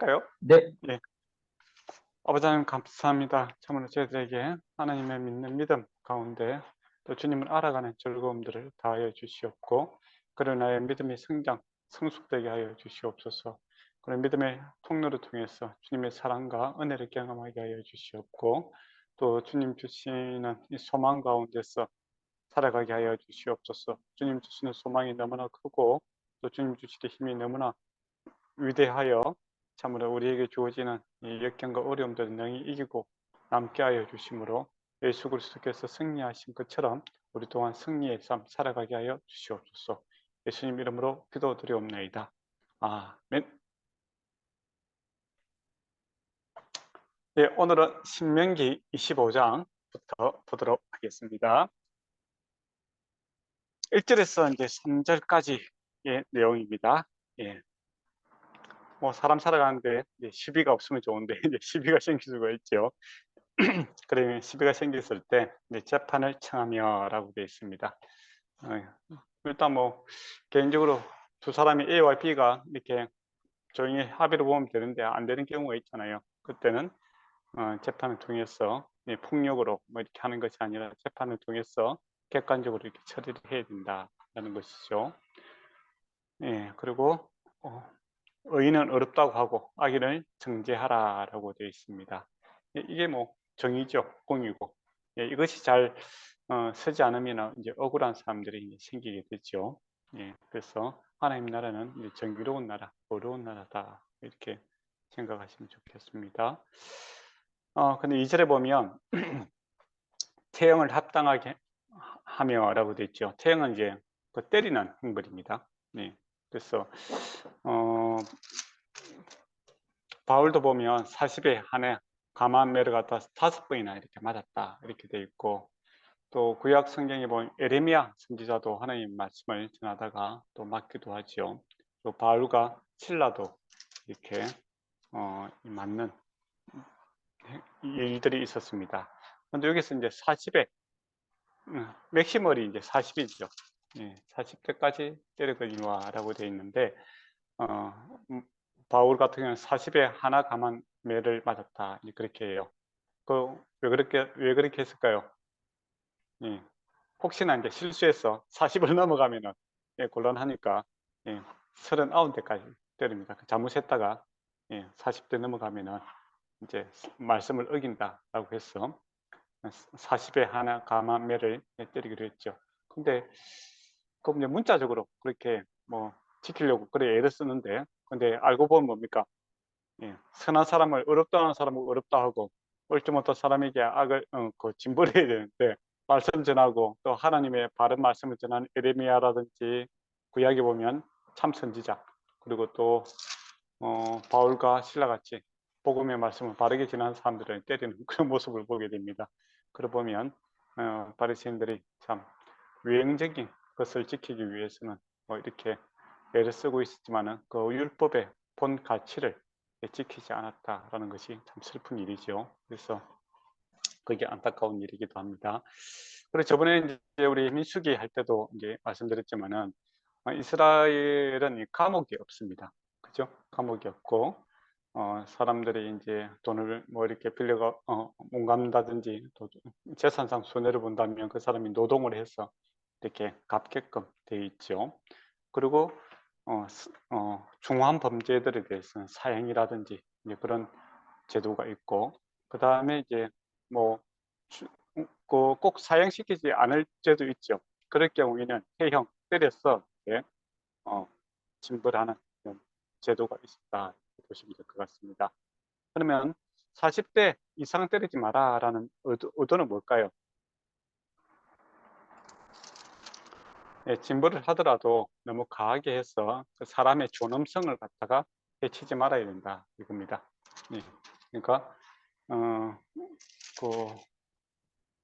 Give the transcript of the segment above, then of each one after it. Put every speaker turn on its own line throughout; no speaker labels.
할까요?
네,
예. 아버지 하나님 감사합니다. 참으로 저희들에게 하나님의 믿는 믿음 가운데 또 주님을 알아가는 즐거움들을 다하여 주시옵고, 그런 나의 믿음의 성장, 성숙되게 하여 주시옵소서. 그런 믿음의 통로를 통해서 주님의 사랑과 은혜를 경험하게 하여 주시옵고, 또 주님 주시는 이 소망 가운데서 살아가게 하여 주시옵소서. 주님 주시는 소망이 너무나 크고 또 주님 주시는 힘이 너무나 위대하여 참으로 우리에게 주어지는 이 역경과 어려움들을 능히 이기고 남게 하여 주심으로 예수 그리스도께서 승리하신 것처럼 우리 또한 승리의 삶 살아가게 하여 주시옵소서. 예수님 이름으로 기도드리옵나이다. 아멘. 예, 오늘은 신명기 25장부터 보도록 하겠습니다. 1절에서 이제 3절까지의 내용입니다. 예. 뭐 사람 살아가는데 시비가 없으면 좋은데 이제 시비가 생길 수가 있죠. 그러면 시비가 생겼을 때 재판을 청하며라고 되어 있습니다. 일단 뭐 개인적으로 두 사람이 A와 B가 이렇게 조용히 합의를 보면 되는데 안 되는 경우가 있잖아요. 그때는 재판을 통해서 폭력으로 뭐 이렇게 하는 것이 아니라 재판을 통해서 객관적으로 이렇게 처리를 해야 된다라는 것이죠. 예, 그리고 의인은 어렵다고 하고 악인을 정죄하라라고 되어 있습니다. 이게 뭐 정의죠, 공이고. 예, 이것이 잘 서지 않으면 이제 억울한 사람들이 이제 생기게 되죠. 예, 그래서 하나님 나라는 이제 정의로운 나라, 어려운 나라다 이렇게 생각하시면 좋겠습니다. 근데 2절에 보면 태형을 합당하게 하며라고 되어 있죠. 태형은 이제 그 때리는 형벌입니다. 네, 그래서 바울도 보면 40에 한해 가만 매를 갖다 5번이나 이렇게 맞았다 이렇게 되어 있고, 또 구약 성경에 보면 에레미야 선지자도 하나님 말씀을 전하다가 또 맞기도 하죠. 또 바울과 실라도 이렇게 맞는 일들이 있었습니다. 근데 여기서 이제 40에 맥시멀이 이제 40이죠. 예, 40대까지 때려거니와라고 되어 있는데 바울 같은 경우는 40에 하나 가만 매를 맞았다 그렇게 해요. 왜 그렇게 했을까요? 예, 혹시나 이제 실수해서 40을 넘어가면은 곤란하니까 39대까지 때립니다. 잘못했다가 40대 넘어가면은 이제 말씀을 어긴다라고 해서 40에 하나 가만매를 때리기로 했죠. 근데 그 이제 문자적으로 그렇게 뭐 지키려고 그래 애를 쓰는데, 근데 알고 보면 뭡니까? 선한 사람을 어렵다 하는 사람을 어렵다 하고 옳지 못한 사람에게 악을 징벌해야 되는데, 말씀 전하고 또 하나님의 바른 말씀을 전하는 에레미야라든지 구약에 보면 참 선지자, 그리고 또 바울과 신라같이 복음의 말씀을 바르게 전하는 사람들을 때리는 그런 모습을 보게 됩니다. 그러고 보면 바리새인들이 참 유행적인 것을 지키기 위해서는 뭐 이렇게 애를 쓰고 있었지만은 그 율법의 본 가치를 지키지 않았다라는 것이 참 슬픈 일이죠. 그래서 그게 안타까운 일이기도 합니다. 그리고 저번에 이제 우리 민수기 할 때도 이제 말씀드렸지만은 이스라엘은 감옥이 없습니다. 그죠? 감옥이 없고 사람들이 이제 돈을 뭐 이렇게 빌려가 못 갚는다든지 또 재산상 손해를 본다면 그 사람이 노동을 해서 이렇게 갚게끔 돼 있죠. 그리고 중한 범죄들에 대해서는 사형이라든지 이제 그런 제도가 있고, 그 다음에 이제 뭐 꼭 사형시키지 않을 죄도 있죠. 그럴 경우에는 해형 때려서 징벌하는 제도가 있다 보시면 될 것 같습니다. 그러면 40대 이상 때리지 마라라는 의도는 뭘까요? 징벌을 하더라도 너무 강하게 해서 그 사람의 존엄성을 갖다가 해치지 말아야 된다 이겁니다. 그러니까 그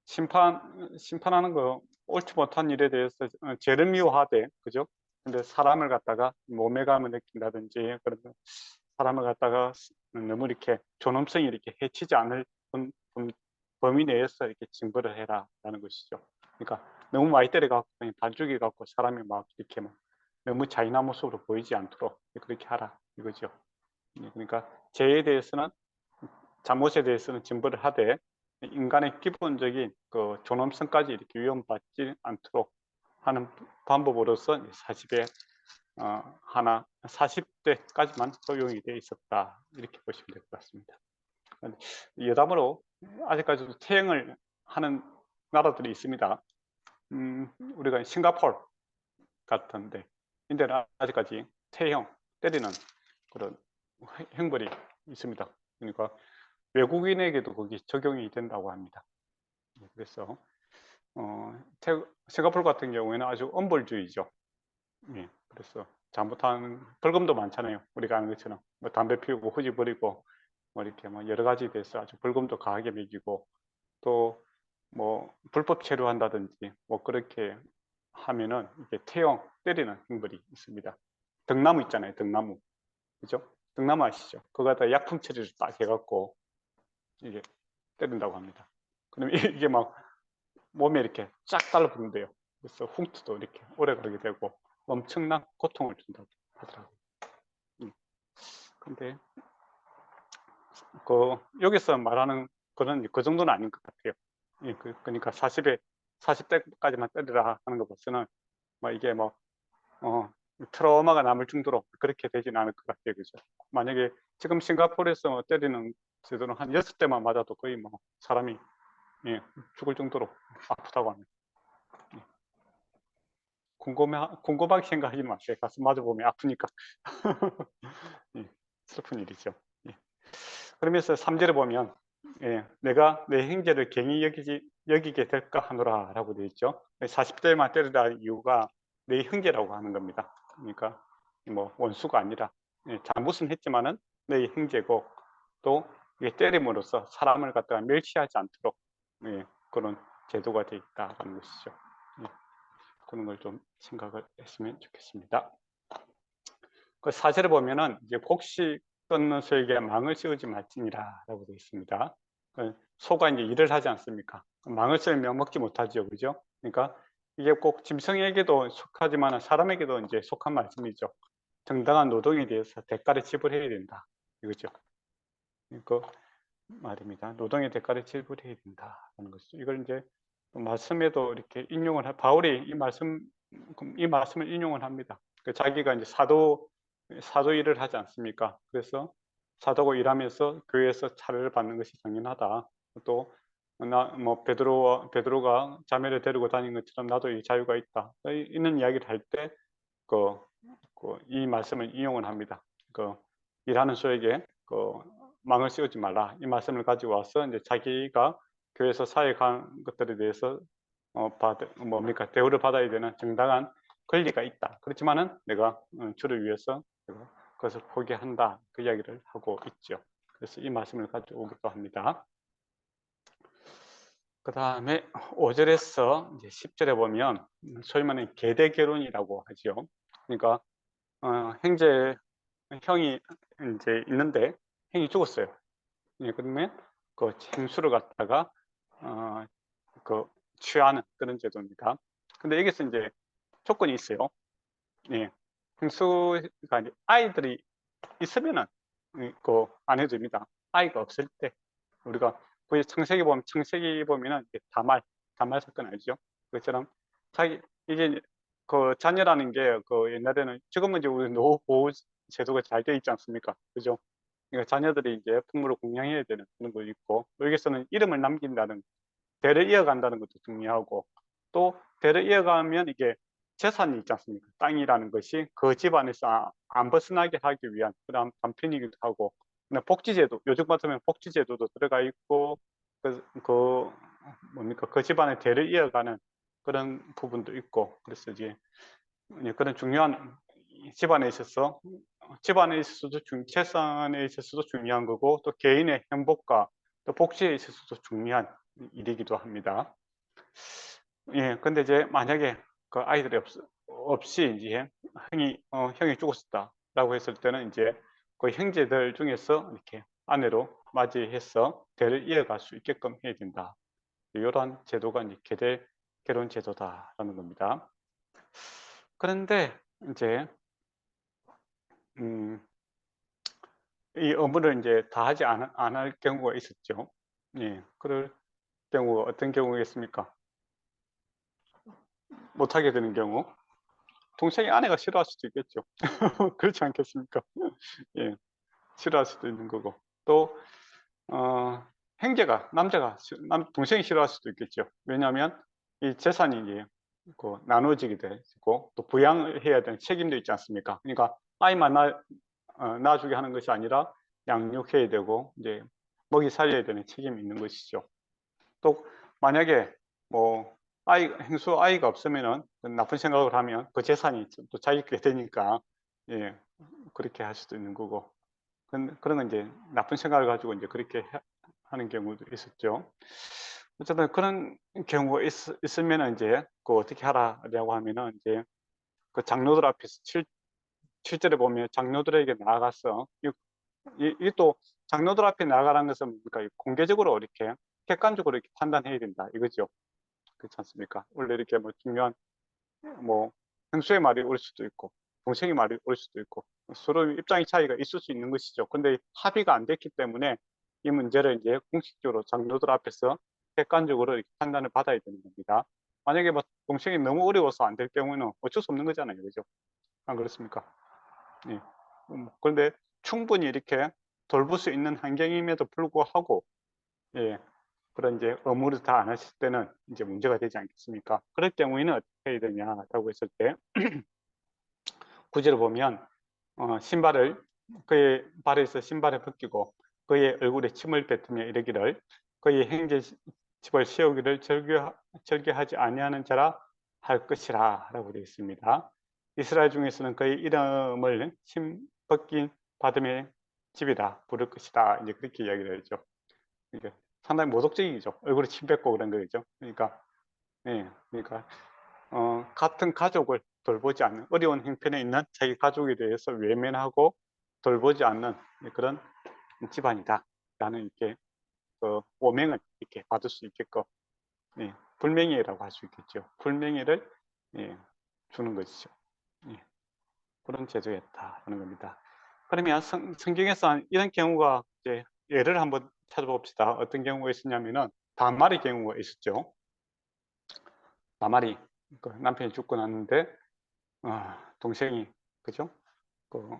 심판하는 거 옳지 못한 일에 대해서 죄를 미워하되, 그죠? 근데 사람을 갖다가 모멸감을 느낀다든지 그런 사람을 갖다가 너무 이렇게 존엄성이 이렇게 해치지 않을 범위 내에서 이렇게 징벌을 해라라는 것이죠. 그러니까 너무 많이 때려갖고 반죽이 갖고 사람이 막 이렇게 막 너무 잔인한 모습으로 보이지 않도록 그렇게 하라 이거죠. 그러니까 죄에 대해서는 잘못에 대해서는 진벌을 하되 인간의 기본적인 그 존엄성까지 이렇게 위험받지 않도록 하는 방법으로서 40에 하나 40대까지만 허용이 되어 있었다 이렇게 보시면 될 것 같습니다. 여담으로 아직까지도 퇴행을 하는 나라들이 있습니다. 우리가 싱가포르 같은데 인데는 아직까지 퇴형 때리는 그런 형벌이 있습니다. 그러니까 외국인에게도 거기 적용이 된다고 합니다. 그래서 싱가포르 같은 경우에는 아주 엄벌주의죠. 예, 그래서 잘못하는 벌금도 많잖아요. 우리가 아는 것처럼 뭐 담배 피우고 후지 버리고 뭐 이렇게 뭐 여러 가지 돼서 아주 벌금도 강하게 매기고 또 뭐 불법 체류한다든지 뭐 그렇게 하면은 이게 태형 때리는 형벌이 있습니다. 등나무 있잖아요. 등나무. 그죠? 등나무 아시죠? 그거 갖다 약품 처리를 딱 해갖고 이게 때린다고 합니다. 그럼 이게 막 몸에 이렇게 쫙 달라붙는데요. 그래서 흉터도 이렇게 오래 가게 되고 엄청난 고통을 준다고 하더라고요. 근데 그 여기서 말하는 거는 그 정도는 아닌 것 같아요. 예, 그러니까 40대까지만 때리라 하는 것 봐서는 뭐 이게 뭐 트라우마가 남을 정도로 그렇게 되지는 않을 것 같아요. 그죠? 만약에 지금 싱가포르에서 때리는 제도는 한 6대만 맞아도 거의 뭐 사람이 예, 죽을 정도로 아프다고 합니다. 예. 궁금하게 생각하지 마세요. 가서 맞아보면 아프니까. 예, 슬픈 일이죠. 예. 그러면서 3절에 보면 예, 내가 내 형제를 갱히 여기게 될까 하노라 라고 되어 있죠. 40대만 때리다 이유가 내 형제라고 하는 겁니다. 그러니까 뭐 원수가 아니라 예, 잘못은 했지만은 내 형제고 또 이게 때림으로써 사람을 갖다가 멸시하지 않도록 예, 그런 제도가 되어 있다는 것이죠. 예, 그런 걸 좀 생각을 했으면 좋겠습니다. 그 4절에 보면은 이제 곡식 끊는 소에게 망을 씌우지 말지니라 라고 되어 있습니다. 소가 이제 일을 하지 않습니까? 망을 씌우면 먹지 못하죠. 그죠? 그러니까 이게 꼭 짐승에게도 속하지만 사람에게도 이제 속한 말씀이죠. 정당한 노동에 대해서 대가를 지불해야 된다. 이거죠. 그 말입니다. 노동의 대가를 지불해야 된다는 것이죠. 이걸 이제 말씀에도 이렇게 바울이 이 말씀을 인용을 합니다. 자기가 이제 사도 일을 하지 않습니까? 그래서 사도고 일하면서 교회에서 차를 받는 것이 당연하다. 또 뭐 베드로가 자매를 데리고 다니는 것처럼 나도 이 자유가 있다. 이런 이야기를 할 때 이 말씀을 인용을 합니다. 일하는 소에게 망을 씌우지 말라. 이 말씀을 가지고 와서 이제 자기가 교회에서 사역한 것들에 대해서 대우를 받아야 되는 정당한 권리가 있다. 그렇지만은 내가 주를 위해서 그것을 포기한다. 그 이야기를 하고 있죠. 그래서 이 말씀을 가져오기도 합니다. 그 다음에 5절에서 이제 10절에 보면 소위 말하는 계대 결혼이라고 하죠. 그러니까 형이 이제 있는데 형이 죽었어요. 예, 그러면 그 행수를 갖다가 그 취하는 그런 제도입니다. 근데 여기서 이제 조건이 있어요. 예, 행수가 이제 아이들이 있으면은 안 해도 됩니다. 아이가 없을 때 우리가 거기 창세기 보면은 다말 사건 알죠? 그처럼 이게 그 자녀라는 게 옛날에는 지금은 이제 우리 노후 보호 제도가 잘 되어 있지 않습니까? 그죠? 그러니까 자녀들이 이제 부모를 공양해야 되는 그런 거 있고 여기서는 이름을 남긴다는 대를 이어간다는 것도 중요하고 또 대를 이어가면 이게 재산이 있지 않습니까? 땅이라는 것이 그 집안에서 안 벗어나게 하기 위한 그런 단편이기도 하고 복지제도 요즘 같으면 복지제도도 들어가 있고 그 집안의 대를 이어가는 그런 부분도 있고 그래서 이제 그런 중요한 집안에 있어서도 재산에 있어서도 중요한 거고 또 개인의 행복과 또 복지에 있어서도 중요한 일이기도 합니다. 예, 근데 이제 만약에 그 아이들이 없이 이제 형이 죽었다라고 했을 때는 이제 그 형제들 중에서 이렇게 아내로 맞이해서 대를 이어갈 수 있게끔 해야 된다. 이러한 제도가 이제 계대 결혼 제도다라는 겁니다. 그런데 이제 이 의무를 이제 다하지 안 할 경우가 있었죠. 예. 그럴 경우가 어떤 경우겠습니까? 못하게 되는 경우. 동생의 아내가 싫어할 수도 있겠죠. 그렇지 않겠습니까? 예. 싫어할 수도 있는 거고. 또 형제가 남자가 동생이 싫어할 수도 있겠죠. 왜냐하면 이 재산이 이제 그 나눠지게 되고 또 부양을 해야 되는 책임도 있지 않습니까? 그러니까 아이만 낳아주게 하는 것이 아니라 양육해야 되고 이제 먹이 살려야 되는 책임이 있는 것이죠. 또 만약에 뭐 행수 아이가 없으면은 나쁜 생각을 하면 그 재산이 또 자기게 되니까 예 그렇게 할 수도 있는 거고 그런 건 이제 나쁜 생각을 가지고 이제 그렇게 하는 경우도 있었죠. 어쨌든 그런 경우가 있으면은 이제 그 어떻게 하라라고 하면은 이제 그 장로들 앞에서 7절에 보면 장로들에게 나아가서 이 또 장로들 앞에 나아가라는 것은 뭡니까? 공개적으로 이렇게 객관적으로 이렇게 판단해야 된다 이거죠. 그렇지 않습니까? 원래 이렇게 뭐 중요한 뭐 형수의 말이 올 수도 있고 동생의 말이 올 수도 있고 서로 입장의 차이가 있을 수 있는 것이죠. 근데 합의가 안 됐기 때문에 이 문제를 이제 공식적으로 장로들 앞에서 객관적으로 이렇게 판단을 받아야 되는 겁니다. 만약에 뭐 동생이 너무 어려워서 안 될 경우는 어쩔 수 없는 거잖아요. 그죠? 안 그렇습니까? 예. 그런데 충분히 이렇게 돌볼 수 있는 환경임에도 불구하고 예, 그런 이제 의무를 다 안 하실 때는 이제 문제가 되지 않겠습니까? 그럴 경우에는 어떻게 해야 되냐라고 했을 때 구절을 보면 신발을 그의 발에서 신발을 벗기고 그의 얼굴에 침을 뱉으며 이르기를 그의 행제 집을 세우기를 절개하지 아니하는 자라 할 것이라 라고 되어 있습니다. 이스라엘 중에서는 그의 이름을 침 벗긴 받음의 집이라 부를 것이다. 이제 그렇게 이야기를 하죠. 이게 상당히 모독적이죠. 얼굴에 침 뱉고 그런 거죠. 그러니까 예, 그러니까 같은 가족을 돌보지 않는 어려운 형편에 있는 자기 가족에 대해서 외면하고 돌보지 않는 그런 집안이다라는 이렇게 오명을 이렇게 받을 수 있게끔 예, 불명예라고 할 수 있겠죠. 불명예를 예, 주는 것이죠. 예, 그런 제도였다라는 겁니다. 그러면 성경에서 이런 경우가 이제 예를 한번 찾아봅시다. 어떤 경우가 있었냐면은 다말의 경우가 있었죠. 다말이 그 남편이 죽고 났는데 동생이 그죠? 그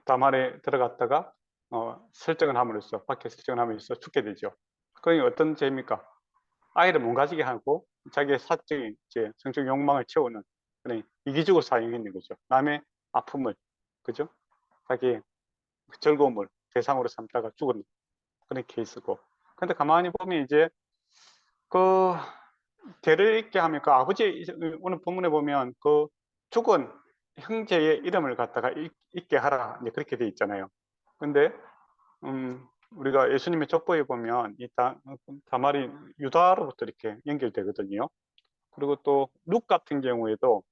다말에 들어갔다가 설정을 함으로써 밖에 설정을 함으로써 죽게 되죠. 그게 어떤 죄입니까? 아이를 못 가지게 하고 자기의 사적인 이제 성적 욕망을 채우는 그런 이기적으로 사용했는 거죠. 남의 아픔을 그죠? 자기의 즐거움을 대상으로 삼다가 죽은 그런 케이스고. 근데 가만히 보면 이제 그 죄를 잊게 하면 그 아버지 오늘 본문에 보면 그 죽은 형제의 이름을 갖다가 잊게 하라 이제 그렇게 돼 있잖아요. 근데 우리가 예수님의 족보에 보면 이 다말이 유다로부터 이렇게 연결되거든요. 그리고 또 룩 같은 경우에도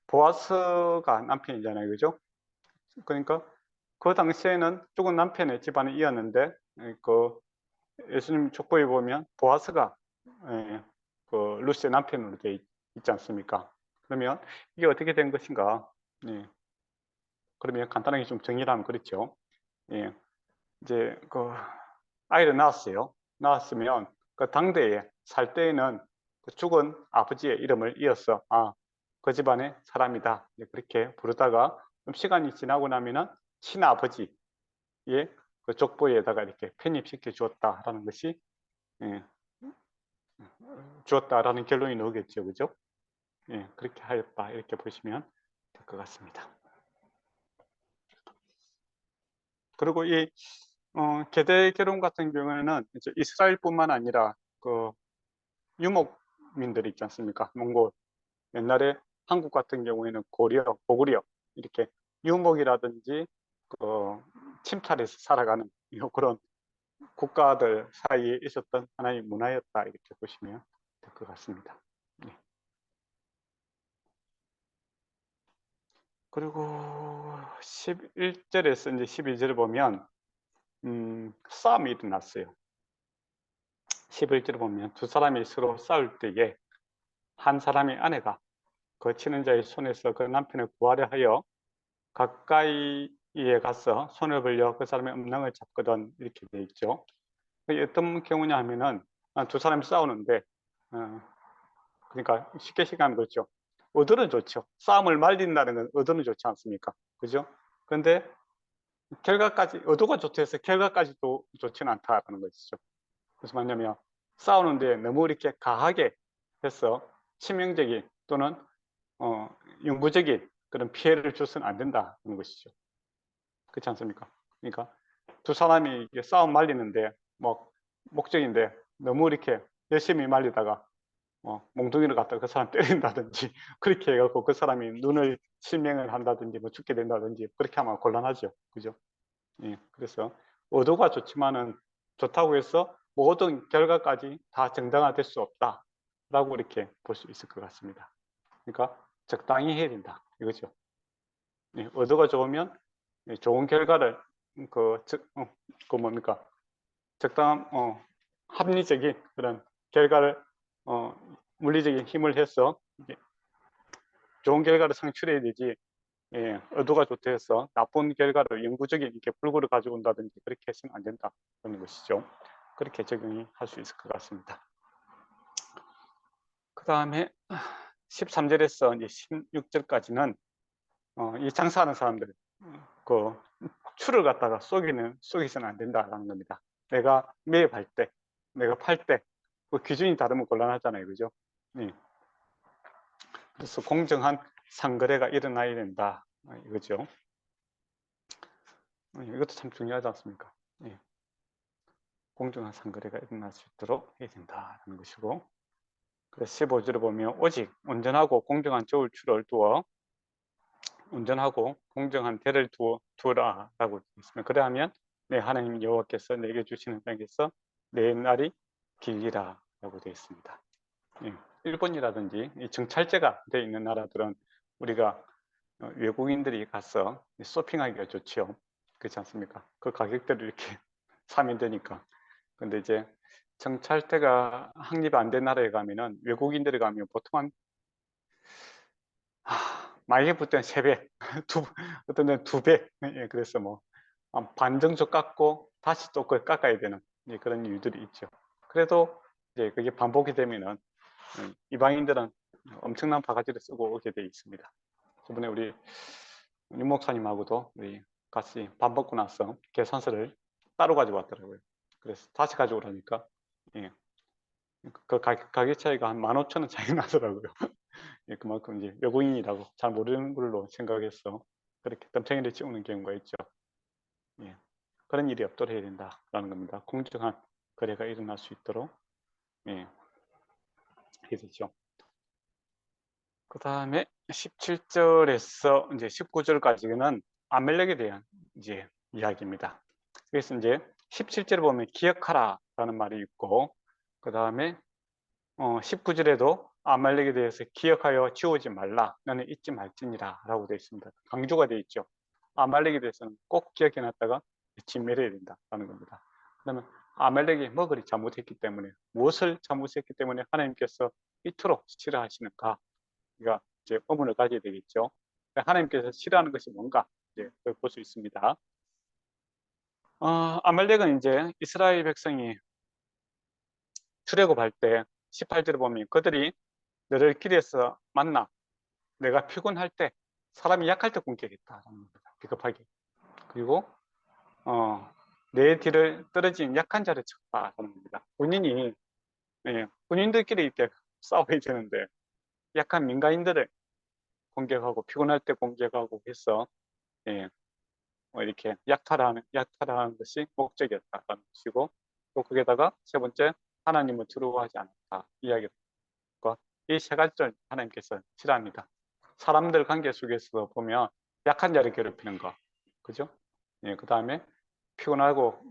보아스가 남편이잖아요, 그죠? 그러니까 그 당시에는 죽은 남편의 집안을 이었는데 그 예수님 족보에 보면 보아스가 예, 그 루스의 남편으로 돼 있지 않습니까? 그러면 이게 어떻게 된 것인가? 예, 그러면 간단하게 좀 정리를 하면 그렇죠. 예, 이제 그 아이를 낳았어요. 낳았으면 그 당대에 살 때에는 그 죽은 아버지의 이름을 이어서 그 집안의 사람이다 그렇게 부르다가 좀 시간이 지나고 나면은 친아버지의 그 족보에다가 이렇게 편입시켜 주었다라는 것이 예, 주었다라는 결론이 나오겠죠, 그죠? 예, 그렇게 하였다 이렇게 보시면 될 것 같습니다. 그리고 이 계대 결혼 같은 경우에는 이제 이스라엘뿐만 아니라 그 유목민들이 있지 않습니까? 몽골 옛날에 한국 같은 경우에는 고구려 이렇게 유목이라든지 그 침탈해서 살아가는 그런 국가들 사이에 있었던 하나의 문화였다 이렇게 보시면 될 것 같습니다. 네. 그리고 11절에서 이제 12절을 보면 싸움이 일어났어요. 11절을 보면 두 사람이 서로 싸울 때에 한 사람의 아내가 그 치는 자의 손에서 그 남편을 구하려 하여 가까이 이에 가서 손을 벌려 그 사람의 음낭을 잡거든 이렇게 돼 있죠. 어떤 경우냐 하면은 두 사람이 싸우는데 그러니까 쉽게 생각하면 그렇죠. 얻어는 좋죠. 싸움을 말린다는 건 얻어는 좋지 않습니까? 그죠? 그런데 결과까지 얻어가 좋다 해서 결과까지도 좋지는 않다라는 것이죠. 무슨 말이냐면 싸우는데 너무 이렇게 가하게 해서 치명적인 또는 영구적인 그런 피해를 줘서는 안 된다는 것이죠. 그렇지 않습니까? 그러니까 두 사람이 싸움 말리는데 뭐 목적인데 너무 이렇게 열심히 말리다가 몽둥이를 갖다가 그 사람 때린다든지 그렇게 해갖고 그 사람이 눈을 실명을 한다든지 뭐 죽게 된다든지 그렇게 하면 곤란하죠. 그죠? 예, 그래서 의도가 좋지만은 좋다고 해서 모든 결과까지 다 정당화될 수 없다라고 이렇게 볼 수 있을 것 같습니다. 그러니까 적당히 해야 된다 이거죠. 예, 의도가 좋으면 좋은 결과를 그 뭡니까 적당한 합리적인 그런 결과를 물리적인 힘을 해서 좋은 결과를 창출해야 되지. 예, 의도가 좋다 해서 나쁜 결과를 영구적인 이렇게 불구를 가져온다든지 그렇게 해서는 안 된다는 것이죠. 그렇게 적용이 할 수 있을 것 같습니다. 그 다음에 13절에서 이제 16절까지는 이 장사하는 사람들 그 추를 갖다가 속이서는 안 된다라는 겁니다. 내가 매입할 때, 내가 팔 때 그 기준이 다르면 곤란하잖아요, 그죠? 예. 그래서 공정한 상거래가 일어나야 된다 이거죠. 이것도 참 중요하지 않습니까? 예. 공정한 상거래가 일어날 수 있도록 해야 된다는 것이고, 그래서 15절을 보면 오직 온전하고 공정한 저울추를 두어 온전하고 공정한 대를 두어라라고 있습니다. 그래야면 내 하나님 여호와께서 내게 주시는 땅에서 내 날이 길리라라고 되어 있습니다. 예. 일본이라든지 정찰제가 되어 있는 나라들은 우리가 외국인들이 가서 쇼핑하기가 좋죠. 그렇지 않습니까? 그 가격대로 이렇게 사면 되니까. 근데 이제 정찰대가 확립 안 된 나라에 가면은 외국인들이 가면 보통 한 많이 붙던 3배, 어떤 데는 2배. 예, 그래서 뭐 반 정도 깎고 다시 또 그걸 깎아야 되는 그런 일들이 있죠. 그래도 이제 그게 반복이 되면은 이방인들은 엄청난 바가지를 쓰고 오게 돼 있습니다. 저번에 우리 윤 목사님하고도 우리 같이 밥 먹고 나서 계산서를 따로 가지고 왔더라고요. 그래서 다시 가져오라니까 예. 그 가격 차이가 한 15,000원 차이 나더라고요. 예, 그만큼 이제 외국인이라고 잘 모르는 걸로 생각해서 그렇게 덤탱이를 씌우는 경우가 있죠. 예. 그런 일이 없도록 해야 된다라는 겁니다. 공정한 거래가 일어날 수 있도록 예. 해야 되죠. 그 다음에 17절에서 이제 19절까지는 아멜렉에 대한 이제 이야기입니다. 그래서 이제 17절을 보면 기억하라라는 말이 있고, 그 다음에 19절에도 아말렉에 대해서 기억하여 지우지 말라, 너는 잊지 말지니라 라고 되어 있습니다. 강조가 되어 있죠. 아말렉에 대해서는 꼭 기억해놨다가 진멸해야 된다라는 겁니다. 그러면 아말렉이 뭐 그리 잘못했기 때문에, 무엇을 잘못했기 때문에 하나님께서 이토록 싫어하시는가, 우리가 이제 의문을 가져야 되겠죠. 하나님께서 싫어하는 것이 뭔가 이제 볼 수 있습니다. 아말렉은 이제 이스라엘 백성이 출애굽할 때 18절에 보면 그들이 너를 길에서 만나 내가 피곤할 때 사람이 약할 때 공격했다. 비겁하게. 그리고 내 뒤를 떨어진 약한 자를 쳤다 하는 겁니다. 군인이 군인들끼리 이렇게 싸워야 되는데 약한 민간인들을 공격하고 피곤할 때 공격하고 해서 이렇게 약탈하는 것이 목적이었다는 것이고, 또 거기에다가 세 번째 하나님을 두려워하지 않았다 이야기가 이 세 가지를 하나님께서 싫어합니다. 사람들 관계 속에서 보면 약한 자를 괴롭히는 거, 그죠? 그 다음에 피곤하고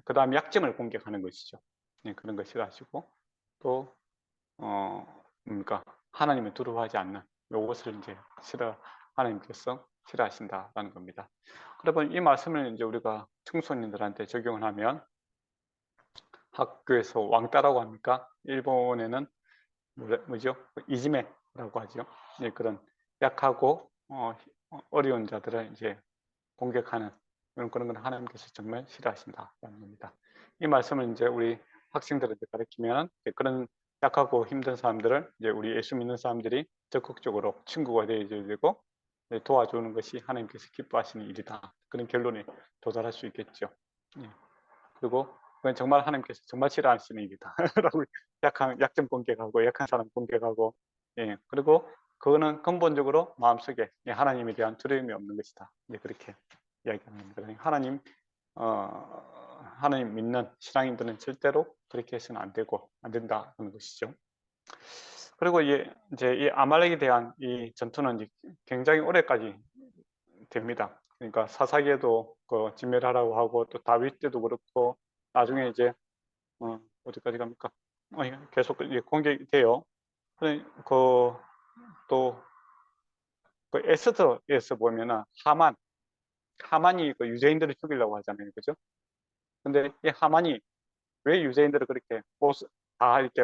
그 다음 약점을 공격하는 것이죠. 그런 거 싫어하시고, 또 뭡니까 하나님을 두려워하지 않는 이것을 이제 하나님께서 싫어하신다라는 겁니다. 그러면 이 말씀을 이제 우리가 청소년들한테 적용을 하면 학교에서 왕따라고 합니까? 일본에는 뭐죠? 이지메라고 하죠. 그런 약하고 어려운 자들을 이제 공격하는 그런 건 하나님께서 정말 싫어하신다라는 겁니다. 이 말씀을 이제 우리 학생들한테 가르치면 그런 약하고 힘든 사람들을 이제 우리 예수 믿는 사람들이 적극적으로 친구가 되어줘야 되고 도와주는 것이 하나님께서 기뻐하시는 일이다. 그런 결론에 도달할 수 있겠죠. 예. 그리고 그건 정말 하나님께서 정말 싫어하시는 일이다. 라고 약점 공격하고 약한 사람 공격하고 그리고 그거는 근본적으로 마음속에 하나님에 대한 두려움이 없는 것이다. 그렇게 이야기하는 겁니다. 하나님 믿는 신앙인들은 절대로 그렇게 해서는 안 되고 안 된다는 것이죠. 그리고 이제 이 아말렉에 대한 이 전투는 이제 굉장히 오래까지 됩니다. 그러니까 사사기에도 그 진멸하라고 하고 또 다윗 때도 그렇고 나중에 이제 어디까지 갑니까? 계속 이제 공격이 돼요. 그또 그 에스더에서 보면은 하만이 그 유대인들을 죽이려고 하잖아요, 그죠? 근데 이 하만이 왜 유대인들을 그렇게 다 이렇게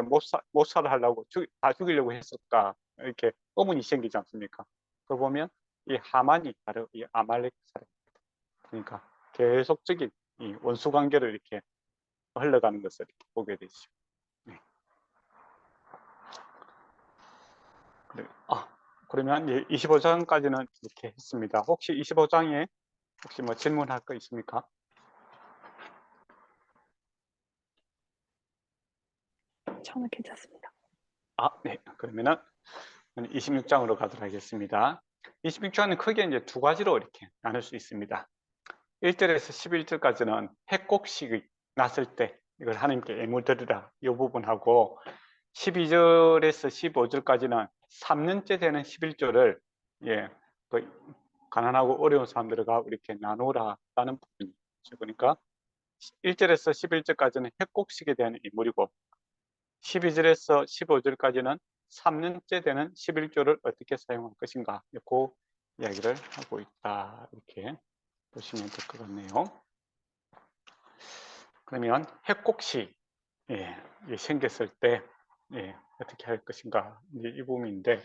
못살을 하려고 다 죽이려고 했을까? 이렇게 의문이 생기지 않습니까? 그 보면 이 하만이 바로 이 아말렉 사람입니다. 그러니까 계속적인 이 원수 관계를 이렇게 흘러가는 것을 이렇게 보게 되죠. 네. 그러면 25장까지는 이렇게 했습니다. 혹시 25장에 혹시 뭐 질문할 거 있습니까?
저는 괜찮습니다.
네. 그러면은 26장으로 가도록 하겠습니다. 26장은 크게 이제 두 가지로 이렇게 나눌 수 있습니다. 1절에서 11절까지는 회곡식이 났을 때 이걸 하나님께 예물 드리라 이 부분하고 12절에서 15절까지는 3년째 되는 11조를 그 가난하고 어려운 사람들과 이렇게 나누라라는 부분이죠. 그러니까 1절에서 11절까지는 회곡식에 대한 예물이고 12절에서 15절까지는 3년째 되는 11조를 어떻게 사용할 것인가 그 이야기를 하고 있다. 이렇게 보시면 될 것 같네요. 그러면 회곡시 생겼을 때 어떻게 할 것인가 이 부분인데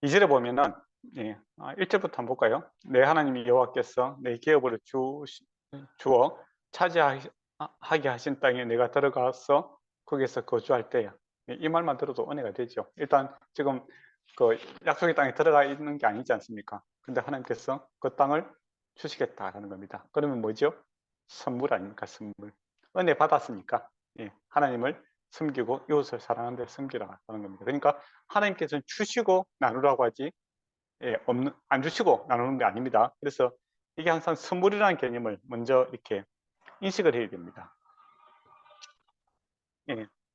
2절에 보면은 1절부터 한번 볼까요? 내 하나님이 여호와께서 내 기업으로 주어 차지하게 하신 땅에 내가 들어가서 거기서 거주할 때야. 이 말만 들어도 은혜가 되죠. 일단 지금 그 약속의 땅에 들어가 있는 게 아니지 않습니까? 근데 하나님께서 그 땅을 주시겠다라는 겁니다. 그러면 뭐죠? 선물 아닙니까? 선물. 은혜 받았으니까 하나님을 섬기고 이웃을 사랑하는 데 섬기라는 겁니다. 그러니까 하나님께서는 주시고 나누라고 하지 안 주시고 나누는 게 아닙니다. 그래서 이게 항상 선물이라는 개념을 먼저 이렇게 인식을 해야 됩니다.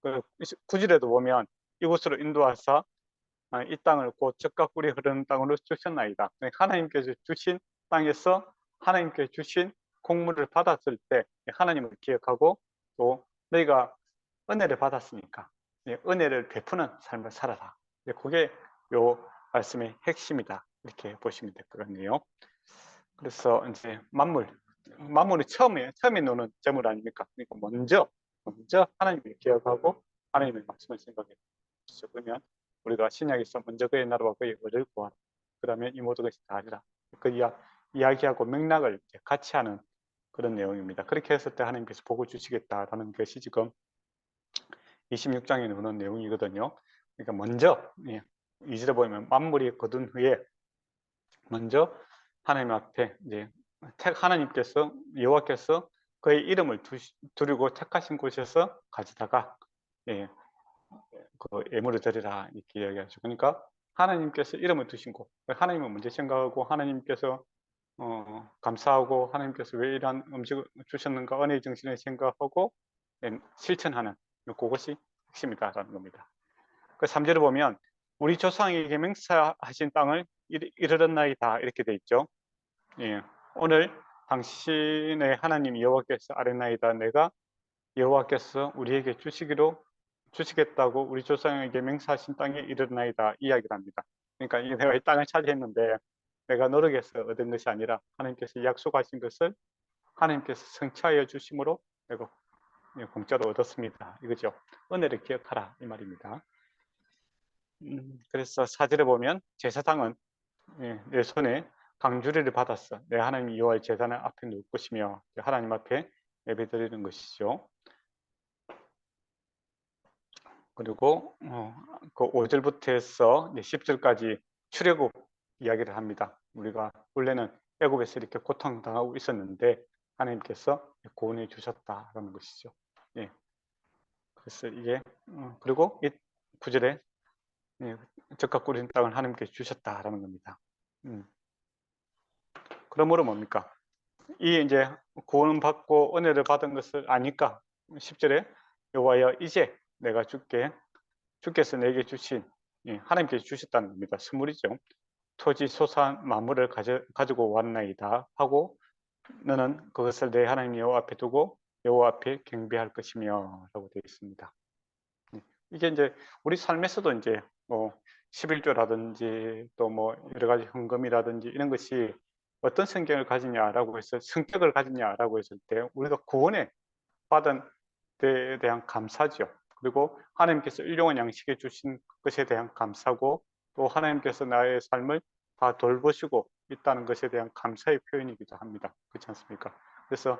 그 9절에도 보면 이곳으로 인도하사 이 땅을 곧 젖과 꿀이 흐르는 땅으로 주셨나이다. 하나님께서 주신 땅에서 하나님께서 주신 곡물을 받았을 때 하나님을 기억하고 또 너희가 은혜를 받았으니까 은혜를 베푸는 삶을 살아라. 그게 요 말씀의 핵심이다. 이렇게 보시면 될 것 같네요. 그래서 이제 만물이 처음에 노는 재물 아닙니까? 그러니까 먼저 하나님을 기억하고 하나님의 말씀을 생각해 보시죠. 그러면 우리가 신약에서 먼저 그의 나라와 그의 의를 구하라. 그러면 이 모든 것이 다하리라. 그 이야기하고 맥락을 같이 하는 그런 내용입니다. 그렇게 했을 때 하나님께서 복을 주시겠다라는 것이 지금 26장에 나오는 내용이거든요. 그러니까 먼저 2절에 보면 만물이 거둔 후에 먼저 하나님 앞에 이제 하나님께서 여호와께서 그의 이름을 두르고 택하신 곳에서 가져다가 그 예물을 드리라 이렇게 이야기하죠. 그러니까 하나님께서 이름을 두신 곳, 하나님을 먼저 생각하고 하나님께서 감사하고 하나님께서 왜 이런 음식을 주셨는가 은혜의 정신을 생각하고 실천하는 그것이 핵심이다라는 겁니다. 그 3절을 보면 우리 조상에게 맹세하신 땅을 이르렀나이다 이렇게 돼 있죠. 오늘 당신의 하나님 여호와께서 아뢰나이다. 내가 여호와께서 우리에게 주시겠다고 우리 조상에게 맹세하신 땅에 이르렀나이다 이야기를 합니다. 그러니까 내가 이 땅을 차지했는데 내가 노력해서 얻은 것이 아니라 하나님께서 약속하신 것을 하나님께서 성취하여 주심으로 내가 공짜로 얻었습니다. 이거죠. 은혜를 기억하라 이 말입니다. 그래서 4절에 보면 제사장은 내 손에 강주리를 받았어. 내 하나님 여호와의 제단을 앞에 놓을 것이며 하나님 앞에 예배드리는 것이죠. 그리고 그 5절부터 해서 10절까지 출애굽 이야기를 합니다. 우리가 원래는 애굽에서 이렇게 고통당하고 있었는데 하나님께서 구원해 주셨다라는 것이죠. 예. 그래서 이게 그리고 이 9절에 적과 꿀린 땅을 하나님께 주셨다라는 겁니다. 그러므로 뭡니까? 이 이제 구원받고 은혜를 받은 것을 아니까 10절에 여호와여 이제 내가 주께서 내게 주신 하나님께서 주셨다는 겁니다. 선물이죠. 토지 소산 만물을 가지고 왔나이다 하고 너는 그것을 내 하나님 여호와 앞에 두고 여호와 앞에 경배할 것이며 라고 되어 있습니다. 이게 이제 우리 삶에서도 이제 뭐 11조라든지 또 뭐 여러 가지 헌금이라든지 이런 것이 어떤 성격을 가지냐라고 해서 성격을 가지냐라고 했을 때 우리가 구원에 받은 데에 대한 감사죠. 그리고 하나님께서 일용할 양식해 주신 것에 대한 감사고 또 하나님께서 나의 삶을 다 돌보시고 있다는 것에 대한 감사의 표현이기도 합니다. 그렇지 않습니까? 그래서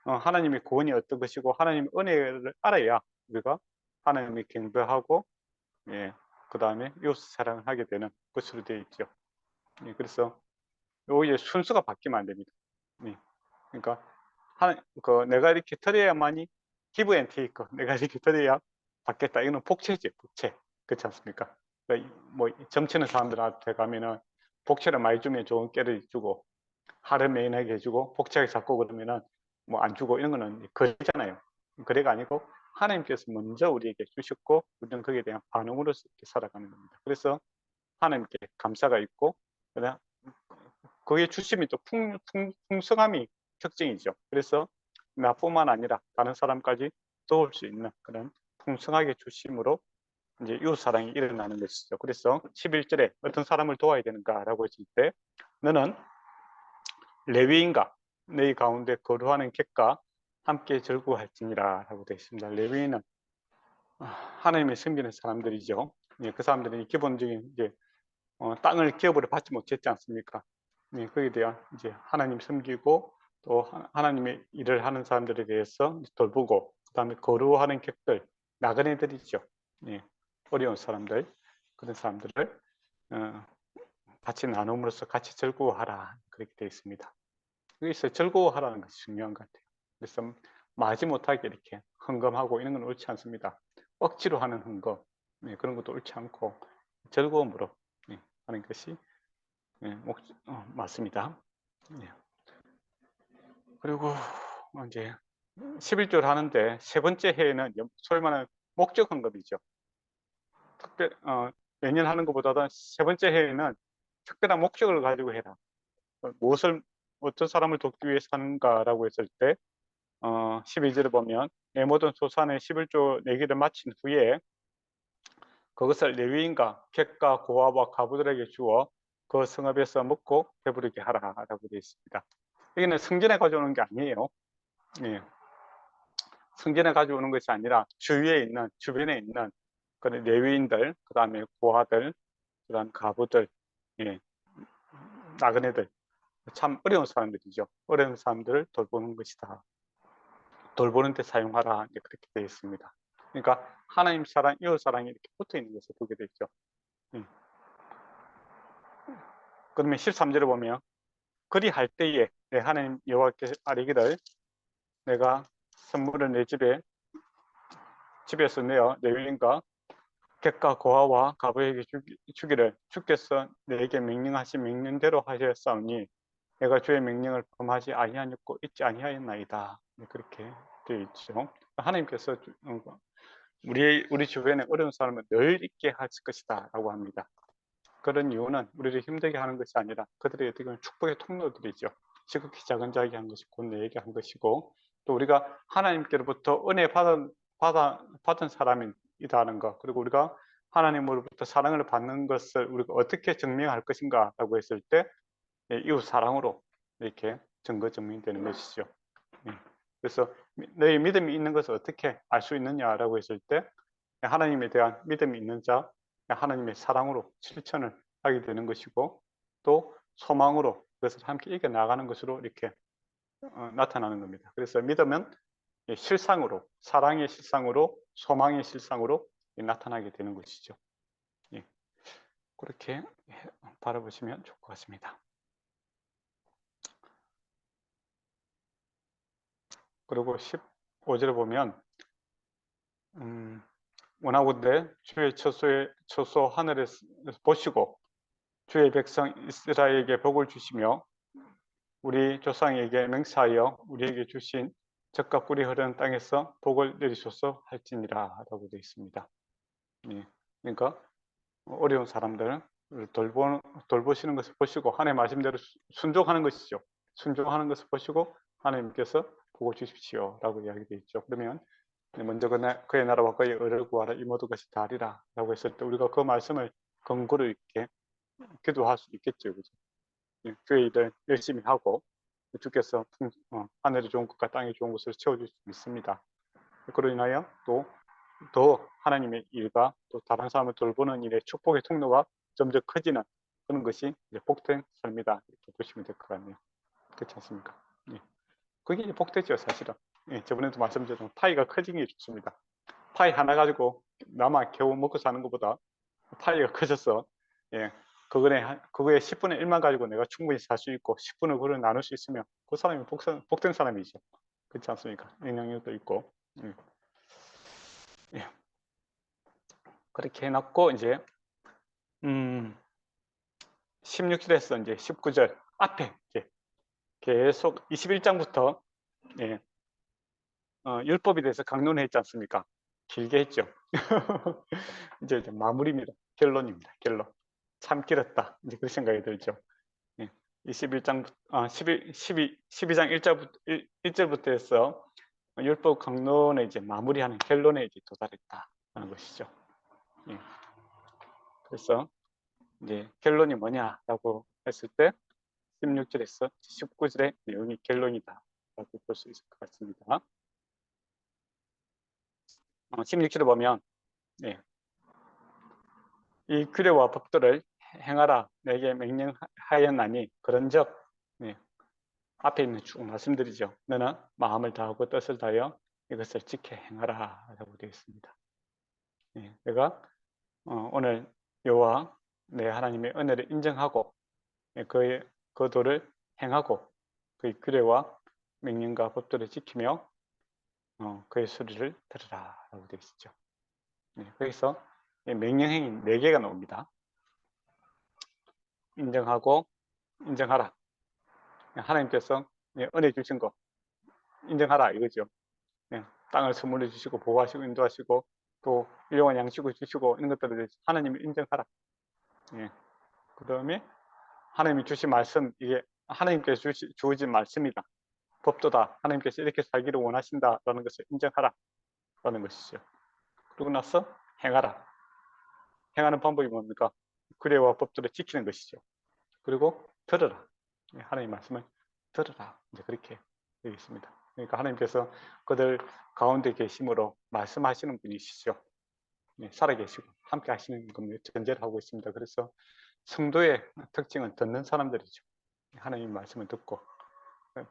하나님의 구원이 어떤 것이고 하나님의 은혜를 알아야 우리가 하나님을 경배하고 그 다음에 이웃 사랑을 하게 되는 것으로 되어 있죠. 그래서 요 순서가 바뀌면 안 됩니다. 그러니까 내가 이렇게 드려야만이 give and take, 내가 이렇게 드려야 받겠다. 이거는 복채지, 복채. 그렇지 않습니까? 그러니까 뭐 점치는 사람들한테 가면은 복채를 많이 주면 좋은 깨를 주고 하를 매인하게 해주고 복채를 잡고 그러면은 뭐 안 주고 이런 거는 거리잖아요. 거래가 아니고 하나님께서 먼저 우리에게 주셨고 우리는 거기에 대한 반응으로서 이렇게 살아가는 겁니다. 그래서 하나님께 감사가 있고 그다음 그의 주심이 또 풍성함이 특징이죠. 그래서 나뿐만 아니라 다른 사람까지 도울 수 있는 그런 풍성하게 주심으로 이제 이웃 사랑이 일어나는 것이죠. 그래서 11절에 어떤 사람을 도와야 되는가라고 했을 때 너는 레위인과 너희 가운데 거류하는 객과 함께 즐거워할지니라 라고 되어 있습니다. 레위인은 하나님의 섬기는 사람들이죠. 그 사람들은 기본적인 이제 땅을 기업으로 받지 못했지 않습니까? 거기에 대한 이제 하나님 섬기고 또 하나님의 일을 하는 사람들에 대해서 돌보고 그다음에 거루하는 객들 나그네들이죠. 어려운 사람들 그런 사람들을 같이 나눔으로써 같이 즐거워하라 그렇게 되어 있습니다. 여기서 즐거워하라는 것이 중요한 것 같아요. 그래서 마지못하게 이렇게 헌금하고 이런 건 옳지 않습니다. 억지로 하는 헌금 그런 것도 옳지 않고 즐거움으로 하는 것이 맞습니다. 그리고 이제 11조를 하는데 세 번째 해에는 소위 말하는 목적 헌금이죠. 매년 하는 것보다는 세 번째 해에는 특별한 목적을 가지고 해라. 무엇을 어떤 사람을 돕기 위해서 하는가라고 했을 때 12절을 보면 내 모든 소산의 11조 내기를 마친 후에 그것을 레위인과 객과 고아와 가부들에게 주어 그 성읍에서 먹고 배부르게 하라라고 되어 있습니다. 여기는 성전에 가져오는 게 아니에요. 성전에 가져오는 것이 아니라 주위에 있는 주변에 있는 그런 레위인들, 그 다음에 고아들, 그다음 가부들, 나그네들 참 어려운 사람들이죠. 어려운 사람들을 돌보는 것이다. 돌보는 데 사용하라 그렇게 되어 있습니다. 그러니까 하나님 사랑, 이웃 사랑이 이렇게 붙어 있는 것을 보게 되죠. 그러면 13절을 보면 그리할 때에 내 하나님 여호와께서 아뢰기를 내가 선물을 내 집에서 내어 레위인과 객과 고아와 가부에게 주기를 주께서 내게 명령하신 명령대로 하셨사오니 내가 주의 명령을 범하지 아니하였고 잊지 아니하였나이다. 그렇게 되어 있죠. 하나님께서 우리 주변에 어려운 사람을 늘 있게 하실 것이다 라고 합니다. 그런 이유는 우리를 힘들게 하는 것이 아니라 그들의 어떻게 보면 축복의 통로들이죠. 지극히 작은 자에게 한 것이 곧 내게 한 것이고 또 우리가 하나님께로부터 은혜 받은 사람이다는 것 그리고 우리가 하나님으로부터 사랑을 받는 것을 우리가 어떻게 증명할 것인가 라고 했을 때 이웃 사랑으로 이렇게 증거 증명되는 것이죠. 그래서 너희 믿음이 있는 것을 어떻게 알 수 있느냐라고 했을 때 하나님에 대한 믿음이 있는 자 하나님의 사랑으로 실천을 하게 되는 것이고 또 소망으로 그것을 함께 이겨 나가는 것으로 이렇게 나타나는 겁니다. 그래서 믿으면 실상으로, 사랑의 실상으로, 소망의 실상으로 나타나게 되는 것이죠. 예. 그렇게 바라보시면 좋을 것 같습니다. 그리고 15절에 보면 원하건대 주의 처소 하늘에서 보시고 주의 백성 이스라엘에게 복을 주시며 우리 조상에게 맹세하여 우리에게 주신 젖과 꿀이 흐르는 땅에서 복을 내리소서 할지니라 라고 되어 있습니다. 예. 그러니까 어려운 사람들을 돌보시는 것을 보시고 하나님의 말씀대로 순종하는 것이죠. 순종하는 것을 보시고 하나님께서 복을 주십시오 라고 이야기되어 있죠. 그러면 먼저 그의 나라와 그의 의를 구하라 이 모든 것이 다리라 라고 했을 때 우리가 그 말씀을 근거로 있게 기도할 수 있겠죠. 그죠? 교회 일을 열심히 하고 주께서 하늘이 좋은 것과 땅이 좋은 것을 채워줄 수 있습니다. 그로 인하여 또 더 하나님의 일과 또 다른 사람을 돌보는 일의 축복의 통로가 점점 커지는 그런 것이 이제 복된 삶이다 이렇게 보시면 될 것 같네요. 그렇지 않습니까? 예. 그게 이제 복되죠 사실은. 예, 저번에도 말씀드렸지만 파이가 커지는 게 좋습니다. 파이 하나 가지고 나만 겨우 먹고 사는 것보다 파이가 커져서 예, 그거에 10분의 1만 가지고 내가 충분히 살 수 있고 10분을 그걸 나눌 수 있으면 그 사람이 복된 사람이죠. 그렇지 않습니까? 영향력도 있고. 예. 그렇게 해놨고 이제 16절에서 이제 19절 앞에 이제 계속 21장부터 예, 율법에 대해서 강론을 했지 않습니까? 길게 했죠. 이제 마무리입니다. 결론입니다. 결론. 참 길었다. 이제 그 생각이 들죠. 예, 12장 12장 1절부터 해서 율법 강론에 이제 마무리하는 결론에 이제 도달했다는 것이죠. 예. 그래서 이제 결론이 뭐냐라고 했을 때 16절에서 19절의 내용이 결론이다 라고 볼 수 있을 것 같습니다. 16절을 보면 예, 이 규례와 법도를 행하라 내게 명령하였나니 그런즉 예, 앞에 있는 쭉 말씀드리죠. 너는 마음을 다하고 뜻을 다하여 이것을 지켜 행하라 라고 되어 있습니다. 예, 내가 오늘 여호와 내 하나님의 은혜를 인정하고 예, 그 도를 행하고 그의 규례와 명령과 법도를 지키며 그의 소리를 들으라 라고 되어 있죠. 네, 거기서 명령행위 4개가 나옵니다. 인정하고 인정하라. 하나님께서 은혜 주신 거 인정하라 이거죠. 땅을 선물해 주시고 보호하시고 인도하시고 또 일용한 양식을 주시고 이런 것들에 대해서 하나님을 인정하라. 그 다음에 하나님이 주신 말씀 이게 하나님께서 주어진 말씀이다. 법도다. 하나님께서 이렇게 살기를 원하신다라는 것을 인정하라 라는 것이죠. 그러고 나서 행하라. 행하는 방법이 뭡니까? 규례와 법도를 지키는 것이죠. 그리고 들으라. 하나님 말씀을 들으라. 이제 그렇게 되어 있습니다. 그러니까 하나님께서 그들 가운데 계심으로 말씀하시는 분이시죠. 살아계시고 함께 하시는 겁니다. 전제를 하고 있습니다. 그래서 성도의 특징은 듣는 사람들이죠. 하나님 말씀을 듣고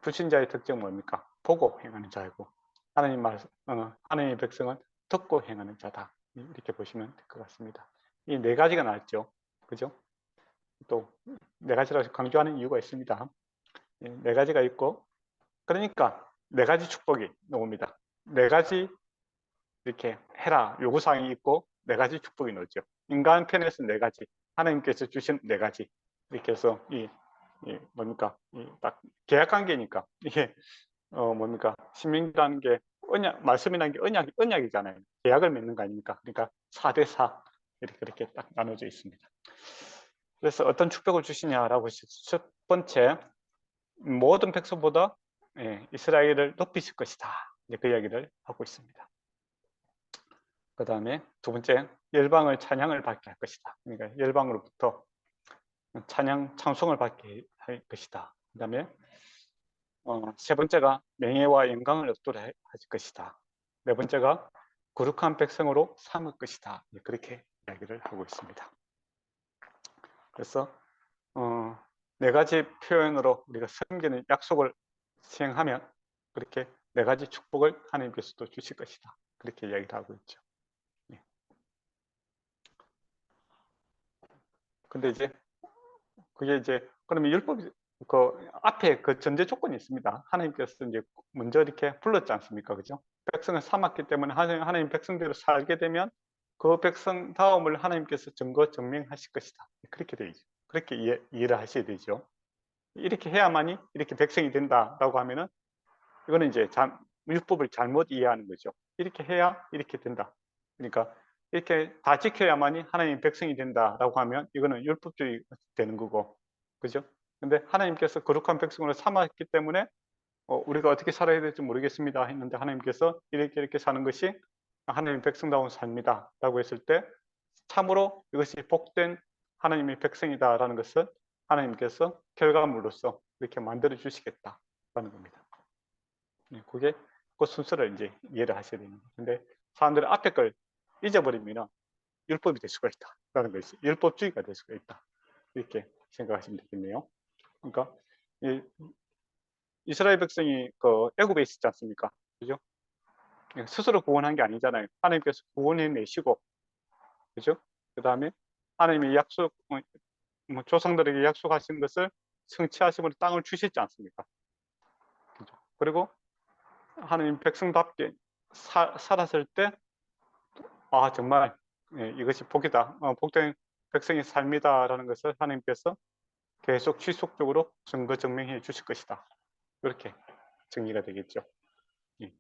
불신자의 특징은 뭡니까? 보고 행하는 자이고 하나님의 백성은 듣고 행하는 자다. 이렇게 보시면 될 것 같습니다. 이 4가지가 나왔죠. 그죠? 또 4가지라고 강조하는 이유가 있습니다. 4가지가 있고 그러니까 4가지 축복이 나옵니다. 4가지 이렇게 해라 요구사항이 있고 4가지 축복이 나오죠. 인간 편에서 4가지, 하나님께서 주신 4가지 이렇게 해서 뭡니까? 딱 계약 관계니까 이게 뭡니까? 신명기라는 게 말씀이라는 게 언약이잖아요. 계약을 맺는 거 아닙니까? 그러니까 4대4 이렇게 딱 나눠져 있습니다. 그래서 어떤 축복을 주시냐라고 첫 번째 모든 백성보다 이스라엘을 높이실 것이다. 그 이야기를 하고 있습니다. 그 다음에 두 번째 열방을 찬양을 받게 할 것이다. 그러니까 열방으로부터 찬양 찬송을 받게 할 것이다. 그 다음에 세 번째가 명예와 영광을 얻도록 하실 것이다. 네 번째가 거룩한 백성으로 삼을 것이다. 그렇게 이야기를 하고 있습니다. 그래서 네 가지 표현으로 우리가 섬기는 약속을 시행하면 그렇게 네 가지 축복을 하나님께서도 주실 것이다. 그렇게 이야기를 하고 있죠. 예. 근데 이제 그게 이제 그러면 율법이 그 앞에 그 전제 조건이 있습니다. 하나님께서 이제 먼저 이렇게 불렀지 않습니까? 그죠? 백성을 삼았기 때문에 하나님 백성대로 살게 되면 그 백성 다음을 하나님께서 증거 증명하실 것이다. 그렇게 되죠. 그렇게 이해를 하셔야 되죠. 이렇게 해야만이 이렇게 백성이 된다라고 하면은 이거는 이제 율법을 잘못 이해하는 거죠. 이렇게 해야 이렇게 된다. 그러니까 이렇게 다 지켜야만이 하나님 백성이 된다라고 하면 이거는 율법주의 되는 거고, 그죠? 근데 하나님께서 거룩한 백성으로 삼았기 때문에 우리가 어떻게 살아야 될지 모르겠습니다 했는데 하나님께서 이렇게 이렇게 사는 것이 하나님 백성다운 삶이다라고 했을 때 참으로 이것이 복된 하나님의 백성이다라는 것을 하나님께서 결과물로서 이렇게 만들어 주시겠다라는 겁니다. 그게 그 순서를 이제 이해를 하셔야 됩니다. 근데 사람들이 앞에 걸 잊어버리면 율법이 될 수가 있다라는 것이 율법주의가 될 수가 있다. 이렇게 생각하시면 되겠네요. 그러니까 이 이스라엘 백성이 그 애굽에 있었지 않습니까? 그죠? 스스로 구원한 게 아니잖아요. 하나님께서 구원해 내시고, 그죠? 그 다음에 하나님이 뭐 조상들에게 약속하신 것을 성취하심으로 땅을 주시지 않습니까? 그죠? 그리고 하나님 백성답게 살았을 때, 아, 정말 이것이 복이다. 복된 백성의 삶이다라는 것을 하나님께서 계속 지속적으로 증거 증명해 주실 것이다. 이렇게 정리가 되겠죠. 예.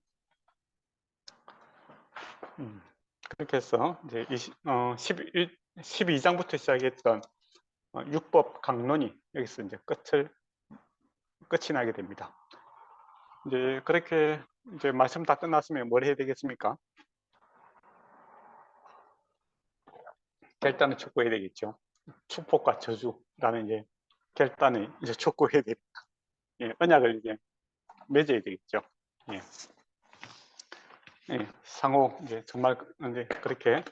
그렇게 해서 이제 12장부터 시작했던 율법 강론이 여기서 이제 끝이 나게 됩니다. 이제 그렇게 이제 말씀 다 끝났으면 뭘 해야 되겠습니까? 결단을 촉구해야 되겠죠. 축복과 저주라는 이제 결단을 이제 촉구해야 됩니다. 예, 언약을 이제 맺어야 되겠죠. 예. 예, 상호 이제 정말 이제 그렇게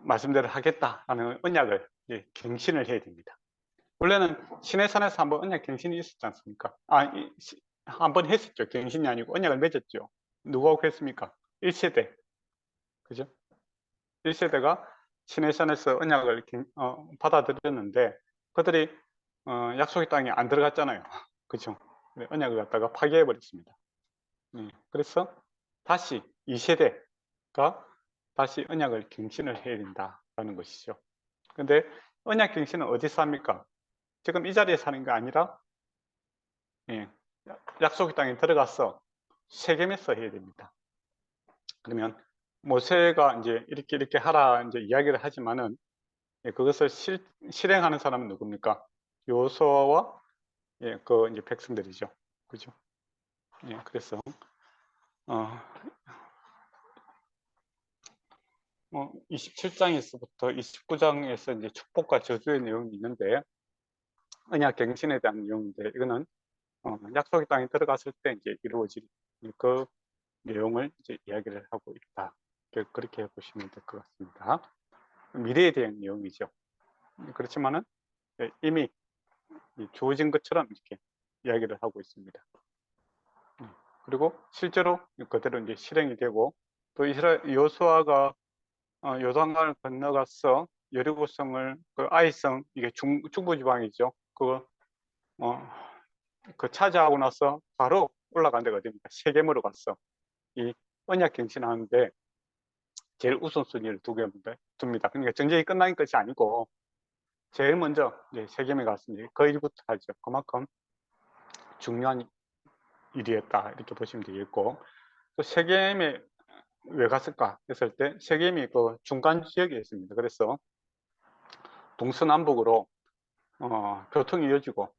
말씀대로 하겠다라는 언약을 이제 갱신을 해야 됩니다. 원래는 시내산에서 한번 언약 갱신이 있었지 않습니까? 한번 했었죠. 갱신이 아니고 언약을 맺었죠. 누가 했습니까? 1세대. 그죠? 1세대가 시내산에서 언약을 받아들였는데 그들이 약속의 땅에 안 들어갔잖아요. 그죠? 언약을 갖다가 파괴해 버렸습니다. 그래서 다시 2세대가 다시 언약을 갱신을 해야 된다라는 것이죠. 근데 언약 갱신은 어디서 합니까? 지금 이 자리에 사는 게 아니라 약속의 땅에 들어가서 세겜에서 해야 됩니다. 그러면 모세가 이제 이렇게 하라 이제 이야기를 하지만은 그것을 실행하는 사람은 누굽니까? 요수아와 그 이제 백성들이죠. 그죠? 그래서 27장에서부터 29장에서 이제 축복과 저주의 내용이 있는데 언약 갱신에 대한 내용인데 이거는 약속의 땅에 들어갔을 때 이제 이루어질 그 내용을 이제 이야기를 하고 있다. 그렇게 보시면 될 것 같습니다. 미래에 대한 내용이죠. 그렇지만은 이미 주어진 것처럼 이렇게 이야기를 하고 있습니다. 그리고 실제로 그대로 이제 실행이 되고 또 여호수아가 요단강을 건너가서 여리고성을 그 아이성 이게 중부지방이죠. 그 차지하고 나서 바로 올라간 데가 어딥니까? 세겜으로 갔어. 이 언약 갱신하는데 제일 우선순위를 둡니다. 그러니까 전쟁이 끝난 것이 아니고 제일 먼저 이제 세겜에 갔으니 그 일부터 하죠. 그만큼 중요한 일이었다 이렇게 보시면 되겠고 또 세겜에 왜 갔을까 했을 때 세겜이 그 중간 지역에 있습니다. 그래서 동서남북으로 교통이 이어지고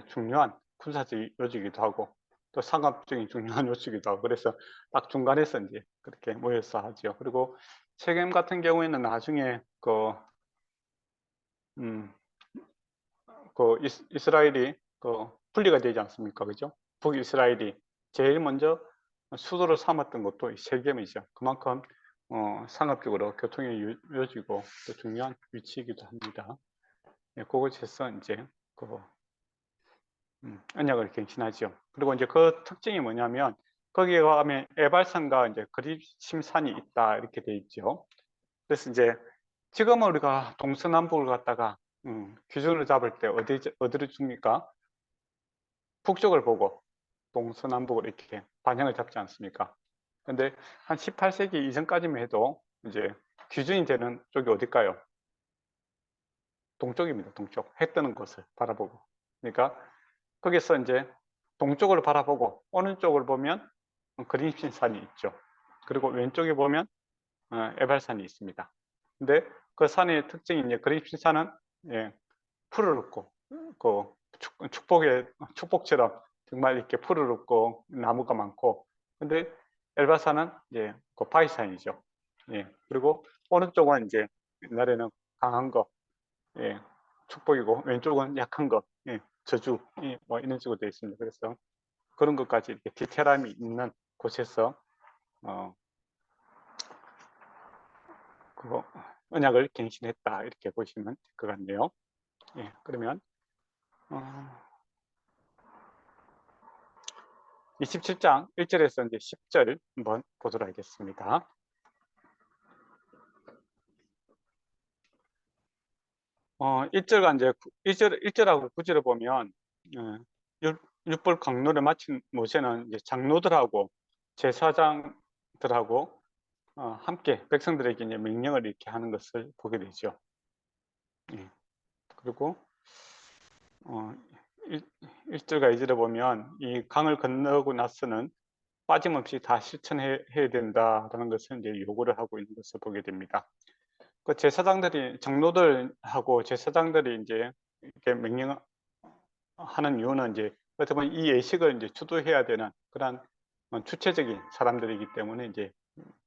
중요한 군사적 요지이기도 하고 또 상업적인 중요한 요지이기도 하고 그래서 딱 중간에서 이제 그렇게 모여서 하죠. 그리고 세겜 같은 경우에는 나중에 이스라엘이 분리가 되지 않습니까? 그죠? 북이스라엘이 제일 먼저 수도를 삼았던 것도 세겜이죠. 그만큼 상업적으로 교통이 이어지고 또 중요한 위치이기도 합니다. 그곳에서 이제 언약을 갱신하죠. 그리고 이제 그 특징이 뭐냐면 거기에 가면 에발산과 이제 그리심산이 있다 이렇게 돼 있죠. 그래서 이제 지금은 우리가 동서남북을 갖다가 기준을 잡을 때 어디를 줍니까? 북쪽을 보고 동서남북을 이렇게 방향을 잡지 않습니까? 근데 한 18세기 이전까지만 해도 이제 기준이 되는 쪽이 어딜까요? 동쪽입니다. 동쪽. 해 뜨는 곳을 바라보고. 그러니까 거기서 이제 동쪽을 바라보고 오른쪽을 보면 그린신산이 있죠. 그리고 왼쪽에 보면 에발산이 있습니다. 근데 그 산의 특징이 이제 그린신산은 푸르렀고 그 축복처럼 정말 이렇게 푸르렀고 나무가 많고, 근데 엘바산은 이제 그 바위산이죠. 그리고 오른쪽은 이제 옛날에는 강한 거, 축복이고 왼쪽은 약한 거, 저주, 뭐 이런 식으로 되어 있습니다. 그래서 그런 것까지 이렇게 디테일함이 있는 곳에서 그 언약을 갱신했다 이렇게 보시면 될 것 같네요. 그러면 27장 1절에서 이제 10절 한번 보도록 하겠습니다. 1절과 이제 1절하고 9절을 보면 율법 강론을 마친 모세는 이제 장로들하고 제사장들하고 함께 백성들에게 이제 명령을 이렇게 하는 것을 보게 되죠. 그리고 1절과 2절에 보면 이 강을 건너고 나서는 빠짐없이 다 실천해야 된다라는 것을 이제 요구를 하고 있는 것을 보게 됩니다. 그 제사장들이 장로들하고 제사장들이 이제 이렇게 명령하는 이유는 이제 어떻게 보면 이 예식을 이제 주도해야 되는 그런 주체적인 사람들이기 때문에 이제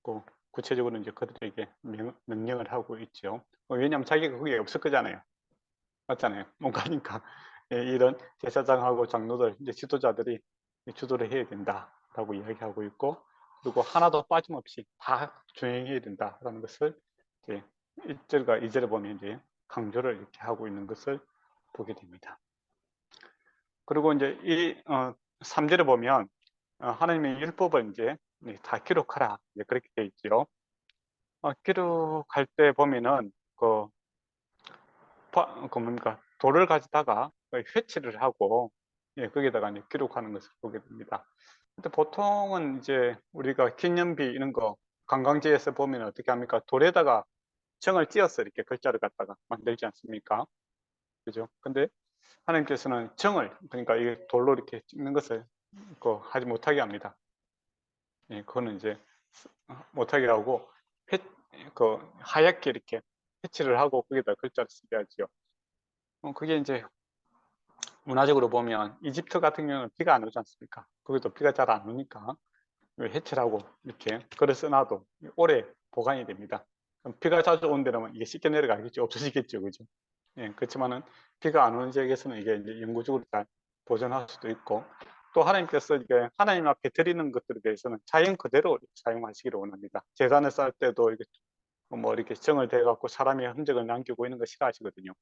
그 구체적으로 이제 그들에게 명령을 하고 있죠. 왜냐하면 자기가 거기에 없을 거잖아요. 맞잖아요. 못 가니까 이런 제사장하고 장로들 이제 지도자들이 주도를 해야 된다라고 이야기하고 있고, 그리고 하나도 빠짐없이 다 준행해야 된다라는 것을 이제 1절과 2절에 보면 이제 강조를 이렇게 하고 있는 것을 보게 됩니다. 그리고 이제 이 3절에 보면 하나님의 율법을 이제 다 기록하라 이제 그렇게 돼 있죠. 기록할 때 보면은 뭡니까 돌을 가지다가 회치를 하고 거기다가 이제 기록하는 것을 보게 됩니다. 근데 보통은 이제 우리가 기념비 이런 거 관광지에서 보면 어떻게 합니까? 돌에다가 정을 찧어서 이렇게 글자를 갖다가 만들지 않습니까? 그죠? 근데 하나님께서는 정을, 그러니까 이 돌로 이렇게 찍는 것을 하지 못하게 합니다. 그거는 이제 못하게 하고 하얗게 이렇게 패치를 하고 거기다 글자를 쓰게 하지요. 그게 이제 문화적으로 보면 이집트 같은 경우는 비가 안 오지 않습니까? 거기도 비가 잘 안 오니까 해체를 하고 이렇게 글을 써놔도 오래 보관이 됩니다. 비가 자주 온 데는 이게 씻겨 내려가겠죠. 없어지겠죠. 그죠? 그렇지만은 비가 안 오는 지역에서는 이게 이제 영구적으로 잘 보존할 수도 있고, 또 하나님께서 이게 하나님 앞에 드리는 것들에 대해서는 자연 그대로 사용하시기를 원합니다. 제단을 쌓을 때도 이게 뭐 이렇게 정을 대갖고 사람의 흔적을 남기고 있는 거 싫어하시거든요.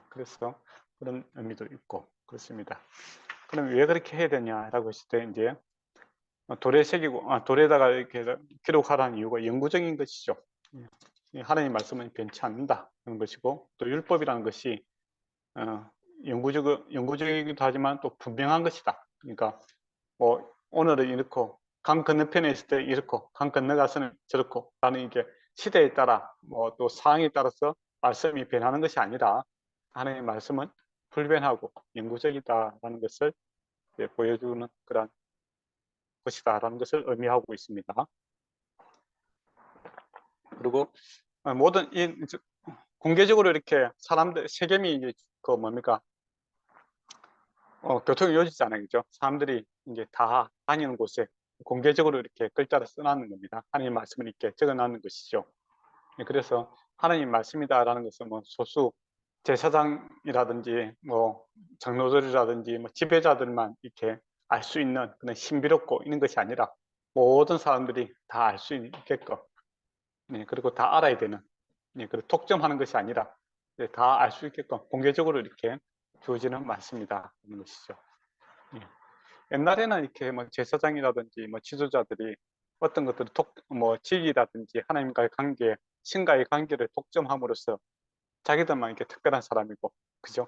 그래서 그런 의미도 있고 그렇습니다. 그럼 왜 그렇게 해야 되냐라고 했을 때 이제 돌에 새기고 돌에다가 이렇게 기록하라는 이유가 영구적인 것이죠. 하나님 말씀은 변치 않는다는 것이고, 또 율법이라는 것이 영구적이기도 하지만 또 분명한 것이다. 그러니까 뭐 오늘은 이렇고 강 건너편에 있을 때 이렇고 강 건너가서는 저렇고 라는 이게 시대에 따라 뭐 또 상황에 따라서 말씀이 변하는 것이 아니라 하나님의 말씀은 불변하고 영구적이다라는 것을 보여주는 그런 것이다라는 것을 의미하고 있습니다. 그리고 모든 공개적으로 이렇게 사람들 세겜이 이제 뭡니까 교통이 요지잖아요, 그죠? 사람들이 이제 다 다니는 곳에 공개적으로 이렇게 글자를 써놨는 겁니다. 하나님 말씀을 이렇게 적어놨는 것이죠. 그래서 하나님 말씀이다라는 것은 뭐 소수 제사장이라든지 뭐 장로들이라든지 뭐 지배자들만 이렇게 알 수 있는 그런 신비롭고 있는 것이 아니라 모든 사람들이 다 알 수 있게끔, 그리고 다 알아야 되는, 그리고 독점하는 것이 아니라 다 알 수 있게끔 공개적으로 이렇게 주어지는 많습니다. 하는 것이죠. 예. 옛날에는 이렇게 뭐 제사장이라든지 뭐 지도자들이 어떤 것들을 뭐 직이라든지 하나님과의 관계, 신과의 관계를 독점함으로써 자기들만 이렇게 특별한 사람이고, 그죠?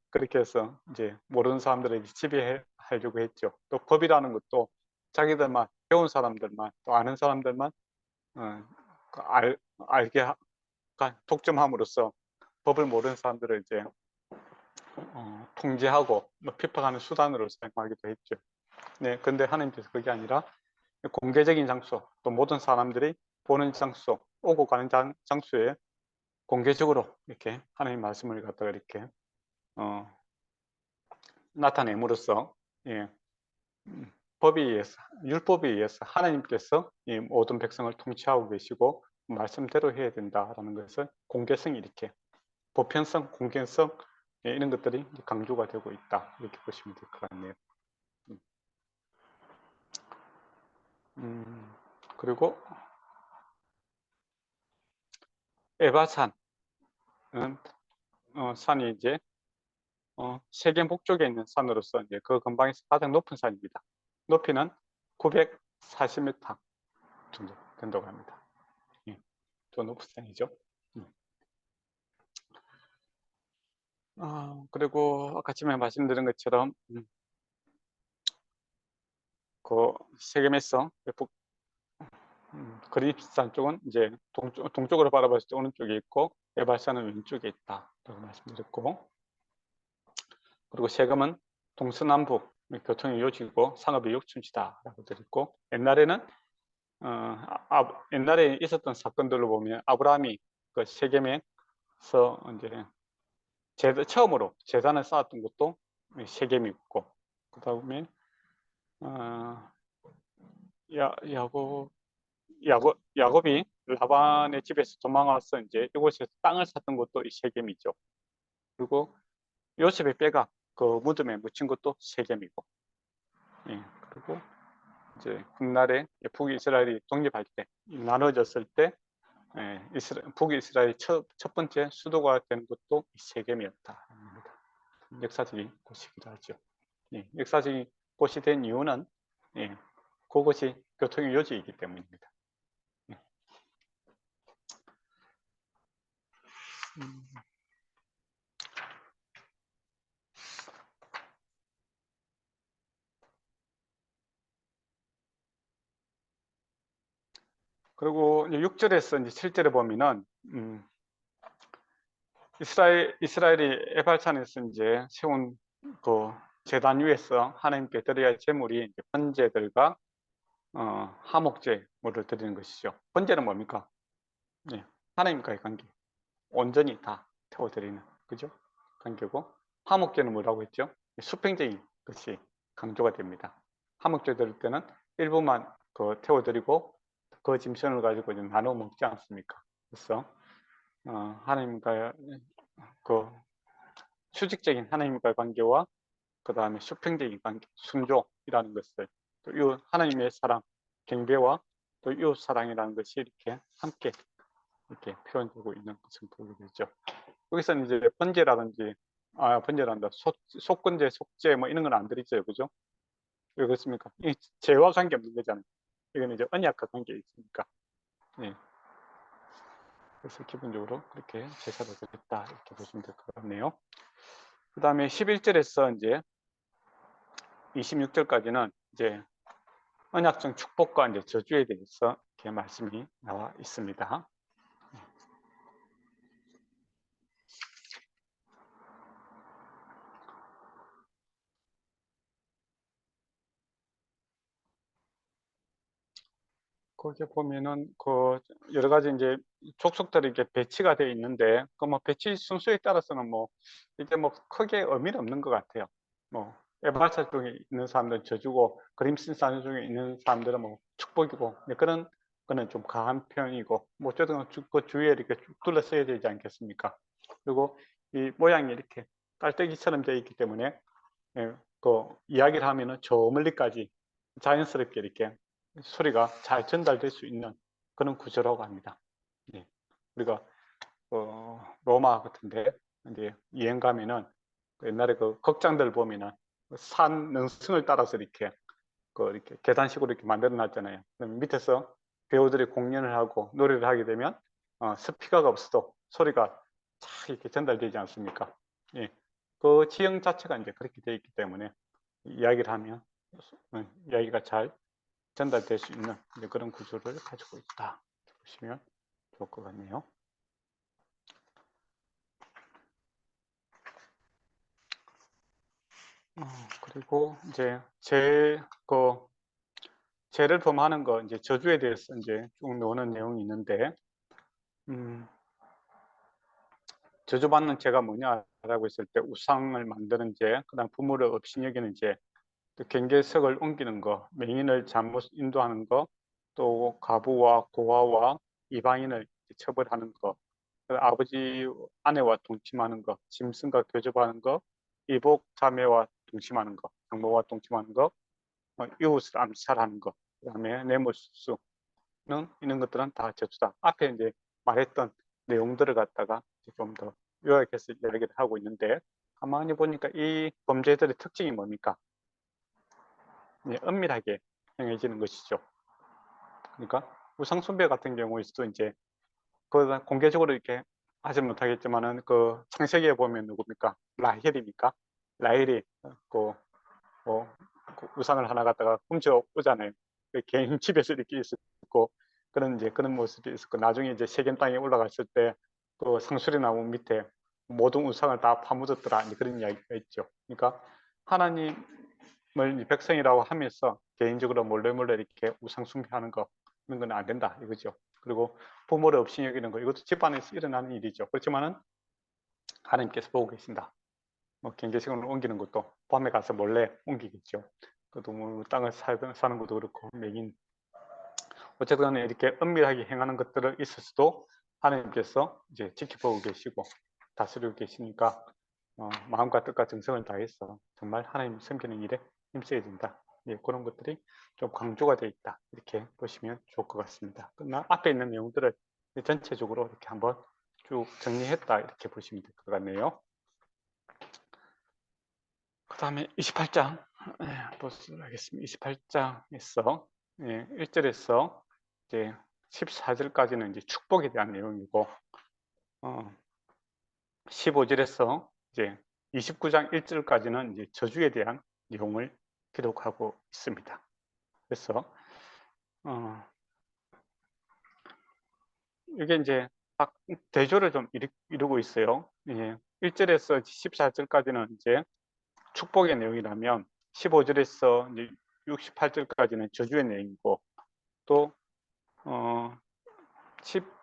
그렇게 해서 이제 모르는 사람들에게 지배하려고 했죠. 또 법이라는 것도 자기들만 배운 사람들만 또 아는 사람들만 그 알게 독점함으로써 법을 모르는 사람들을 이제 통제하고 뭐 핍박하는 수단으로 사용하기도 했죠. 네, 근데 하나님께서 그게 아니라 공개적인 장소, 또 모든 사람들이 보는 장소, 오고 가는 장소에 공개적으로 이렇게 하나님 말씀을 갖다가 이렇게 나타냄으로써, 예, 법에 의해서, 율법에 의해서 하나님께서 이 모든 백성을 통치하고 계시고 말씀대로 해야 된다라는 것을 공개성이 이렇게 보편성, 공개성, 예, 이런 것들이 강조가 되고 있다, 이렇게 보시면 될 것 같네요. 그리고 에바산은 산이 이제 세계 북쪽에 있는 산으로서 이제 그 근방에서 가장 높은 산입니다. 높이는 940m 정도 된다고 합니다. 예, 더 높은 산이죠. 그리고 아까 처음에 말씀드린 것처럼 그 세겜에서 그리스산 쪽은 이제 동쪽으로 바라봤을 때 오른쪽에 있고 에발산은 왼쪽에 있다라고 말씀드렸고, 그리고 세금은 동서남북 교통의 요지고 상업의 요충지다라고 드렸고, 옛날에는 옛날에 있었던 사건들로 보면 아브라함이 그 세겜에서 이제 처음으로 제단을 쌓았던 것도 세겜이었고, 그 다음에 야곱이 라반의 집에서 도망와서 이제 이곳에서 땅을 샀던 것도 이 세겜이죠. 그리고 요셉의 뼈가 그 무덤에 묻힌 것도 세겜이고, 예, 그리고 이제 훗날에 북이스라엘이 독립할 때 나눠졌을 때 북이스라엘의 첫 번째 수도가 되는 것도 세겜이었다. 역사적인 곳이기도 하죠. 예, 역사적인 곳이 된 이유는 그것이 교통의 요지이기 때문입니다. 예. 그리고 6절에서 이제 7절에 보면은 이스라엘이 에발산에서 이제 세운 그 제단 위에서 하나님께 드려야 할 제물이 이제 번제들과 화목제물을 드리는 것이죠. 번제는 뭡니까? 네, 하나님과의 관계, 온전히 다 태워드리는, 그죠? 관계고, 화목제는 뭐라고 했죠? 수평적인 것이 강조가 됩니다. 화목제 드릴 때는 일부만 태워드리고 그 짐승을 가지고 이제 나눠 먹지 않습니까? 그래서 하나님과의 그 수직적인 하나님과의 관계와 그 다음에 수평적인 관계, 순종이라는 것을, 또 이 하나님의 사랑, 경배와 또 이웃 사랑이라는 것이 이렇게 함께 이렇게 표현되고 있는 것을 보게 되죠. 여기서는 이제 번제라든지 번제란다, 속건제, 속죄 뭐 이런 건 안 들어있어요, 그죠? 왜 그렇습니까? 이 죄와 관계 없는 거잖아요. 이거는 이제 언약과 관계 있으니까. 네. 그래서 기본적으로 그렇게 제사를 드렸다, 이렇게 보시면 될 것 같네요. 그 다음에 11절에서 이제 26절까지는 이제 언약적 축복과 이제 저주에 대해서 이렇게 말씀이 나와 있습니다. 거기에 보면은 그 여러 가지 이제 족속들이 이렇게 배치가 되어 있는데 그 뭐 배치 순서에 따라서는 뭐 이게 뭐 크게 의미는 없는 것 같아요. 뭐 에바사 쪽에 있는 사람들은 저주고 그림신산 중에 있는 사람들은 뭐 축복이고, 그런 거는 좀 강한 편이고, 뭐 어쨌든 그 주위에 이렇게 쭉 둘러서야 되지 않겠습니까? 그리고 이 모양이 이렇게 깔때기처럼 되어 있기 때문에 그 이야기를 하면은 저 멀리까지 자연스럽게 이렇게 소리가 잘 전달될 수 있는 그런 구조라고 합니다. 네. 우리가 로마 같은데 이제 여행 가면은 옛날에 그 극장들 보면은 산 능선을 따라서 이렇게 이렇게 계단식으로 이렇게 만들어 놨잖아요. 그럼 밑에서 배우들이 공연을 하고 노래를 하게 되면 스피커가 없어도 소리가 쫙 이렇게 전달되지 않습니까? 예. 그 지형 자체가 이제 그렇게 되어 있기 때문에 이야기를 하면 이야기가 잘 전달될 수 있는 그런 구조를 가지고 있다. 보시면 좋을 것 같네요. 그리고 이제 죄를 범하는 거, 이제 저주에 대해서 이제 쭉 나오는 내용이 있는데, 저주받는 죄가 뭐냐라고 했을 때 우상을 만드는 죄, 그다음 부모를 업신여기는 죄, 또 경계석을 옮기는 거, 맹인을 잘못 인도하는 거, 또 가부와 고아와 이방인을 처벌하는 거, 아버지 아내와 동침하는 거, 짐승과 교접하는 거, 이복 자매와 동침하는 거, 장모와 동침하는 거, 이웃을 암살하는 거, 그다음에 뇌물수수 이런 것들은 다 저주다. 앞에 이제 말했던 내용들을 갖다가 좀 더 요약해서 이야기를 하고 있는데, 가만히 보니까 이 범죄들의 특징이 뭡니까? 은밀하게 행해지는 것이죠. 그러니까 우상숭배 같은 경우에서도 이제 그 공개적으로 이렇게 하지 못하겠지만은 그 창세기에 보면 누굽니까? 라헬입니까? 라헬이 그 우상을 하나 갖다가 훔쳐 오잖아요. 그 개인 집에서 이렇게 있었고 그런 이제 그런 모습이 있었고, 나중에 이제 세겜 땅에 올라갔을 때 그 상수리 나무 밑에 모든 우상을 다 파묻었더라, 그런 이야기가 있죠. 그러니까 하나님을 백성이라고 하면서 개인적으로 몰래 이렇게 우상 숭배하는 거, 이런 건 안 된다 이거죠. 그리고 부모를 없이 여기는 거, 이것도 집안에서 일어나는 일이죠. 그렇지만은 하나님께서 보고 계신다. 뭐 경계식을 옮기는 것도 밤에 가서 몰래 옮기겠죠. 그 동물 땅을 사는 것도 그렇고, 맹인, 어쨌든 이렇게 은밀하게 행하는 것들을 있을 수도 하나님께서 이제 지켜보고 계시고 다스리고 계시니까 마음과 뜻과 정성을 다해서 정말 하나님 섬기는 일에 힘써야 된다. 예, 그런 것들이 좀 강조가 되어 있다, 이렇게 보시면 좋을 것 같습니다. 그러나 앞에 있는 내용들을 전체적으로 이렇게 한번 쭉 정리했다, 이렇게 보시면 될 것 같네요. 그 다음에 28장 보도록 하겠습니다. 28장에서 1절에서 이제 14절까지는 이제 축복에 대한 내용이고, 15절에서 이제 29장 1절까지는 이제 저주에 대한 내용을 기록하고 있습니다. 그래서 이게 이제 딱 대조를 좀 이루고 있어요. 1절에서 14절까지는 이제 축복의 내용이라면 15절에서 이제 68절까지는 저주의 내용이고, 또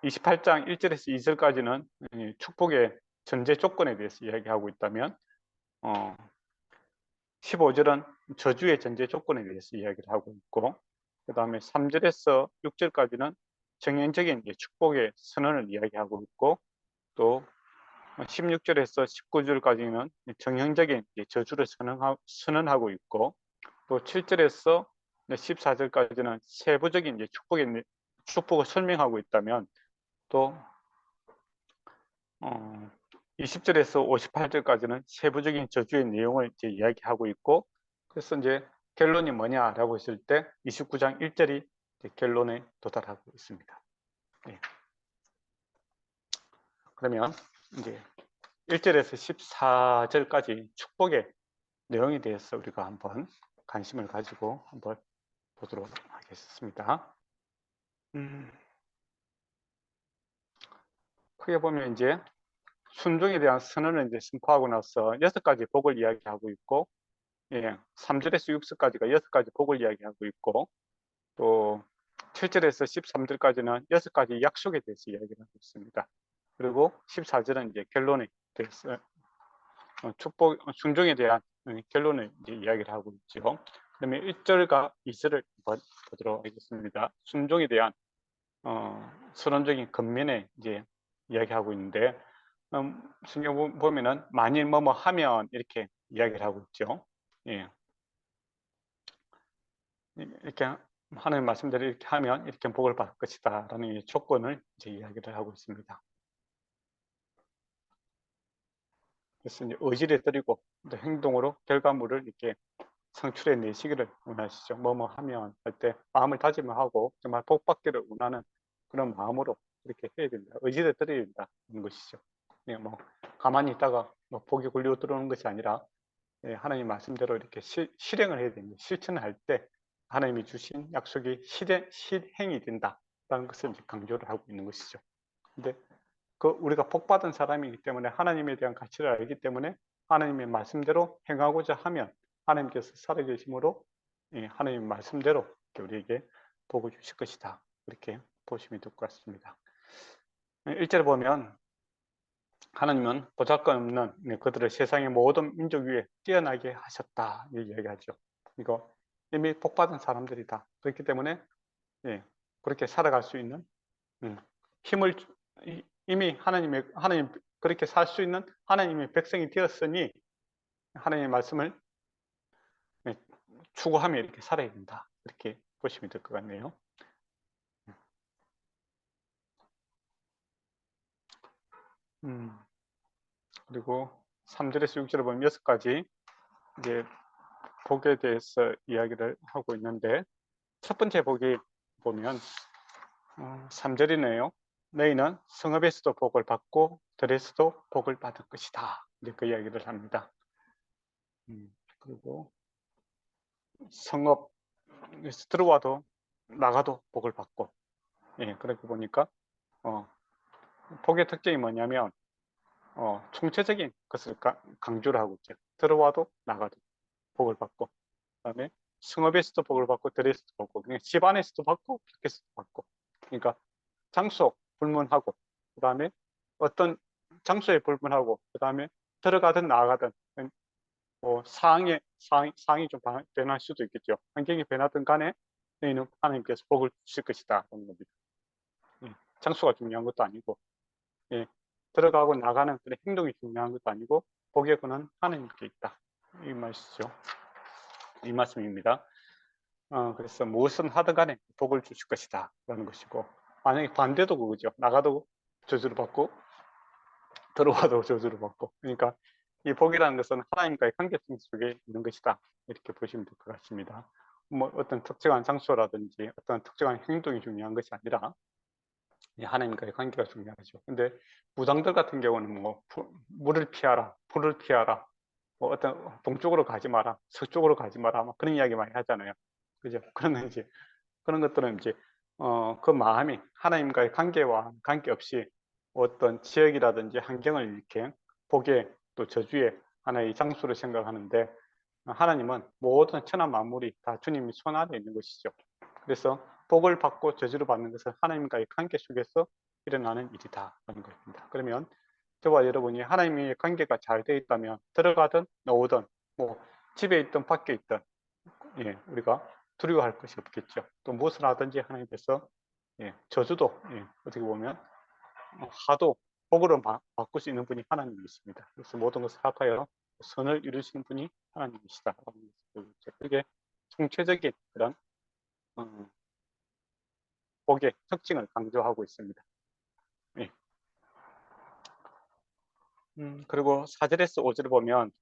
28장 1절에서 2절까지는 축복의 전제 조건에 대해서 이야기하고 있다면 15절은 저주의 전제 조건에 대해서 이야기를 하고 있고, 그 다음에 3절에서 6절까지는 정형적인 축복의 선언을 이야기하고 있고, 또 16절에서 19절까지는 정형적인 저주를 선언하고 있고, 또 7절에서 14절까지는 세부적인 축복을 설명하고 있다면, 또 20절에서 58절까지는 세부적인 저주의 내용을 이제 이야기하고 있고, 그래서 이제 결론이 뭐냐라고 했을 때 29장 1절이 결론에 도달하고 있습니다. 네. 그러면 이제 1절에서 14절까지 축복의 내용에 대해서 우리가 한번 관심을 가지고 한번 보도록 하겠습니다. 크게 보면 이제 순종에 대한 선언을 이제 선포하고 나서 6가지 복을 이야기하고 있고, 3절에서 6절까지가 6가지 복을 이야기하고 있고, 또 7절에서 13절까지는 6가지 약속에 대해서 이야기를 하고 있습니다. 그리고 14절은 이제 결론에 대해서 순종에 대한 결론을 이제 이야기를 하고 있죠. 그러면 1절과 2절을 한번 보도록 하겠습니다. 순종에 대한 서론적인 겉면에 이제 이야기하고 있는데, 성경 보면은 만일 뭐뭐 하면 이렇게 이야기를 하고 있죠. 이렇게 하나님 말씀대로 이렇게 하면 이렇게 복을 받을 것이다 라는 조건을 이제 이야기를 하고 있습니다. 그래서 이제 의지를 드리고 또 행동으로 결과물을 이렇게 상출해 내시기를 원하시죠. 뭐뭐 하면 할 때 마음을 다짐하고 정말 복 받기를 원하는 그런 마음으로 이렇게 해야 된다. 의지를 드려야 된다는 것이죠. 예, 뭐 가만히 있다가 뭐 복이 굴리고 들어오는 것이 아니라 예, 하나님 말씀대로 이렇게 실행을 해야 됩니다. 실천을 할 때 하나님이 주신 약속이 실행이 된다라는 것을 이제 강조를 하고 있는 것이죠. 근데 그 우리가 복 받은 사람이기 때문에 하나님에 대한 가치를 알기 때문에 하나님의 말씀대로 행하고자 하면 하나님께서 살아계심으로 예, 하나님 말씀대로 우리에게 복을 주실 것이다. 그렇게 보시면 될 것 같습니다. 1절에 보면 하나님은 보잘것없는 그들을 세상의 모든 민족 위에 뛰어나게 하셨다 이야기하죠. 이거 이미 복받은 사람들이다. 그렇기 때문에 예, 그렇게 살아갈 수 있는 힘을 이미 하나님 그렇게 살 수 있는 하나님의 백성이 되었으니 하나님의 말씀을 예, 추구하며 이렇게 살아야 된다. 이렇게 보시면 될 것 같네요. 그리고 3절에서 6절에 보면 6가지 이제 복에 대해서 이야기를 하고 있는데 첫 번째 복이 보면 3절이네요. 너희는 성읍에서도 복을 받고 들에서도 복을 받을 것이다. 이제 그 이야기를 합니다. 그리고 성읍에서 들어와도 나가도 복을 받고 예, 그렇게 보니까 복의 특징이 뭐냐면 총체적인 것을 강조를 하고 있죠. 들어와도 나가도 복을 받고 그다음에 성읍에서도 복을 받고 들에서도 받고 그냥 집 안에서도 받고 밖에서도 받고 그러니까 장소 불문하고 그다음에 어떤 장소에 불문하고 그다음에 들어가든 나가든 뭐 상황이 좀 변할 수도 있겠죠. 환경이 변하든 간에 너희는 하나님께서 복을 주실 것이다 그런 겁니다. 장소가 중요한 것도 아니고 예, 들어가고 나가는 그런 행동이 중요한 것도 아니고 복의 근은 하나님께 있다 이 말이죠. 이 말씀입니다. 그래서 무엇은 하든 간에 복을 주실 것이다 라는 것이고 만약에 반대도 그거죠. 나가도 저주를 받고 들어와도 저주를 받고 그러니까 이 복이라는 것은 하나님과의 관계성 속에 있는 것이다 이렇게 보시면 될 것 같습니다. 뭐 어떤 특정한 장소라든지 어떤 특정한 행동이 중요한 것이 아니라 하나님과의 관계가 중요하죠. 근데 무당들 같은 경우는 뭐 물을 피하라, 불을 피하라, 뭐 어떤 동쪽으로 가지 마라, 서쪽으로 가지 마라, 막 그런 이야기 많이 하잖아요. 그죠? 그러면 이제 그런 것들은 이제 그 마음이 하나님과의 관계와 관계없이 어떤 지역이라든지 환경을 이렇게 복에 또 저주의 하나의 장수로 생각하는데 하나님은 모든 천하 만물이 다 주님이 손 안에 있는 것이죠. 그래서 복을 받고 저주를 받는 것은 하나님과의 관계 속에서 일어나는 일이다라는 것입니다. 그러면 저와 여러분이 하나님의 관계가 잘 되어 있다면 들어가든 나오든 뭐 집에 있든 밖에 있든 예, 우리가 두려워할 것이 없겠죠. 또 무엇을 하든지 하나님께서 예, 저주도 예, 어떻게 보면 하도 복으로 바꿀 수 있는 분이 하나님이십니다. 그래서 모든 것을 합하여 선을 이루시는 분이 하나님이시다. 그게 총체적인 그런 복의 특징을 강조하고 있습니다. 예. 그리고 4절에서 5절을 보면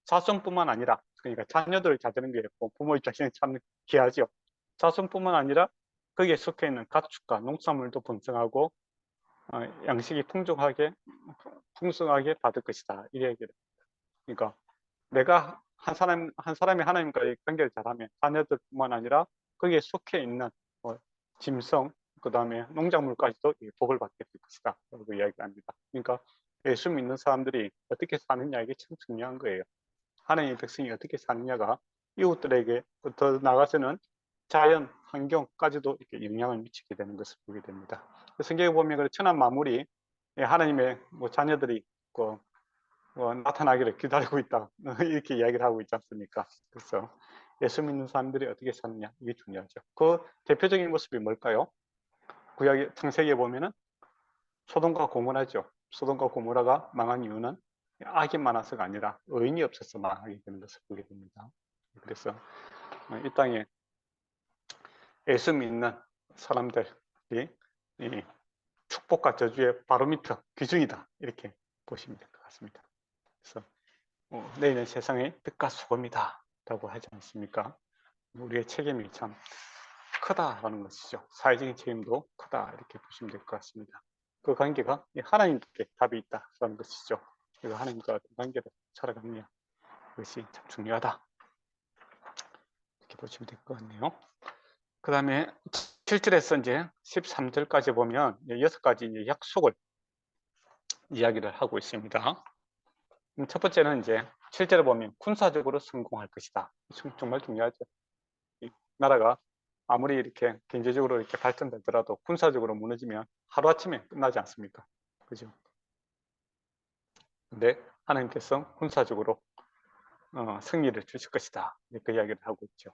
자손뿐만 아니라 그러니까 자녀들을 가지는 게 부모 입장에서는 참 귀하죠. 자손뿐만 아니라 거기에 속해 있는 가축과 농산물도 번성하고 양식이 풍성하게 받을 것이다. 이 얘기를. 그러니까 내가 한 사람이 하나님과의 관계를 잘하면 자녀들뿐만 아니라 거기에 속해 있는 짐승, 그 다음에 농작물까지도 복을 받게 될 것이다. 라고 이야기합니다. 그러니까 예수 믿는 사람들이 어떻게 사느냐 이게 참 중요한 거예요. 하나님의 백성이 어떻게 사느냐가 이웃들에게 더 나아가서는 자연 환경까지도 이렇게 영향을 미치게 되는 것을 보게 됩니다. 성경에 보면 천한 만물이 하나님의 자녀들이 나타나기를 기다리고 있다 이렇게 이야기를 하고 있지 않습니까? 그래서 예수 믿는 사람들이 어떻게 사느냐 이게 중요하죠. 그 대표적인 모습이 뭘까요? 구약 창세기에 보면은 소돔과 고모라죠. 소돔과 고모라가 망한 이유는 악이 많아서가 아니라 의인이 없어서 망하게 되는 것을 보게 됩니다. 그래서 이 땅에 예수 믿는 사람들이 이 축복과 저주의 바로미터 기준이다 이렇게 보시면 될 것 같습니다. 그래서 너희는 세상의 빛과 소금이다 라고 하지 않습니까? 우리의 책임이 참 크다라는 것이죠. 사회적인 책임도 크다 이렇게 보시면 될 것 같습니다. 그 관계가 하나님께 답이 있다라는 것이죠. 그래서 하나님과 어떤 관계를 살아가느냐, 그것이 참 중요하다 이렇게 보시면 될 것 같네요. 그 다음에 7절에서 이제 13절까지 보면 6가지 이제 약속을 이야기를 하고 있습니다. 첫 번째는 이제 7절에 보면 군사적으로 성공할 것이다. 정말 중요하죠. 나라가 아무리 이렇게 경제적으로 이렇게 발전되더라도 군사적으로 무너지면 하루아침에 끝나지 않습니까? 그죠? 근데 하나님께서 군사적으로 승리를 주실 것이다. 그 이야기를 하고 있죠.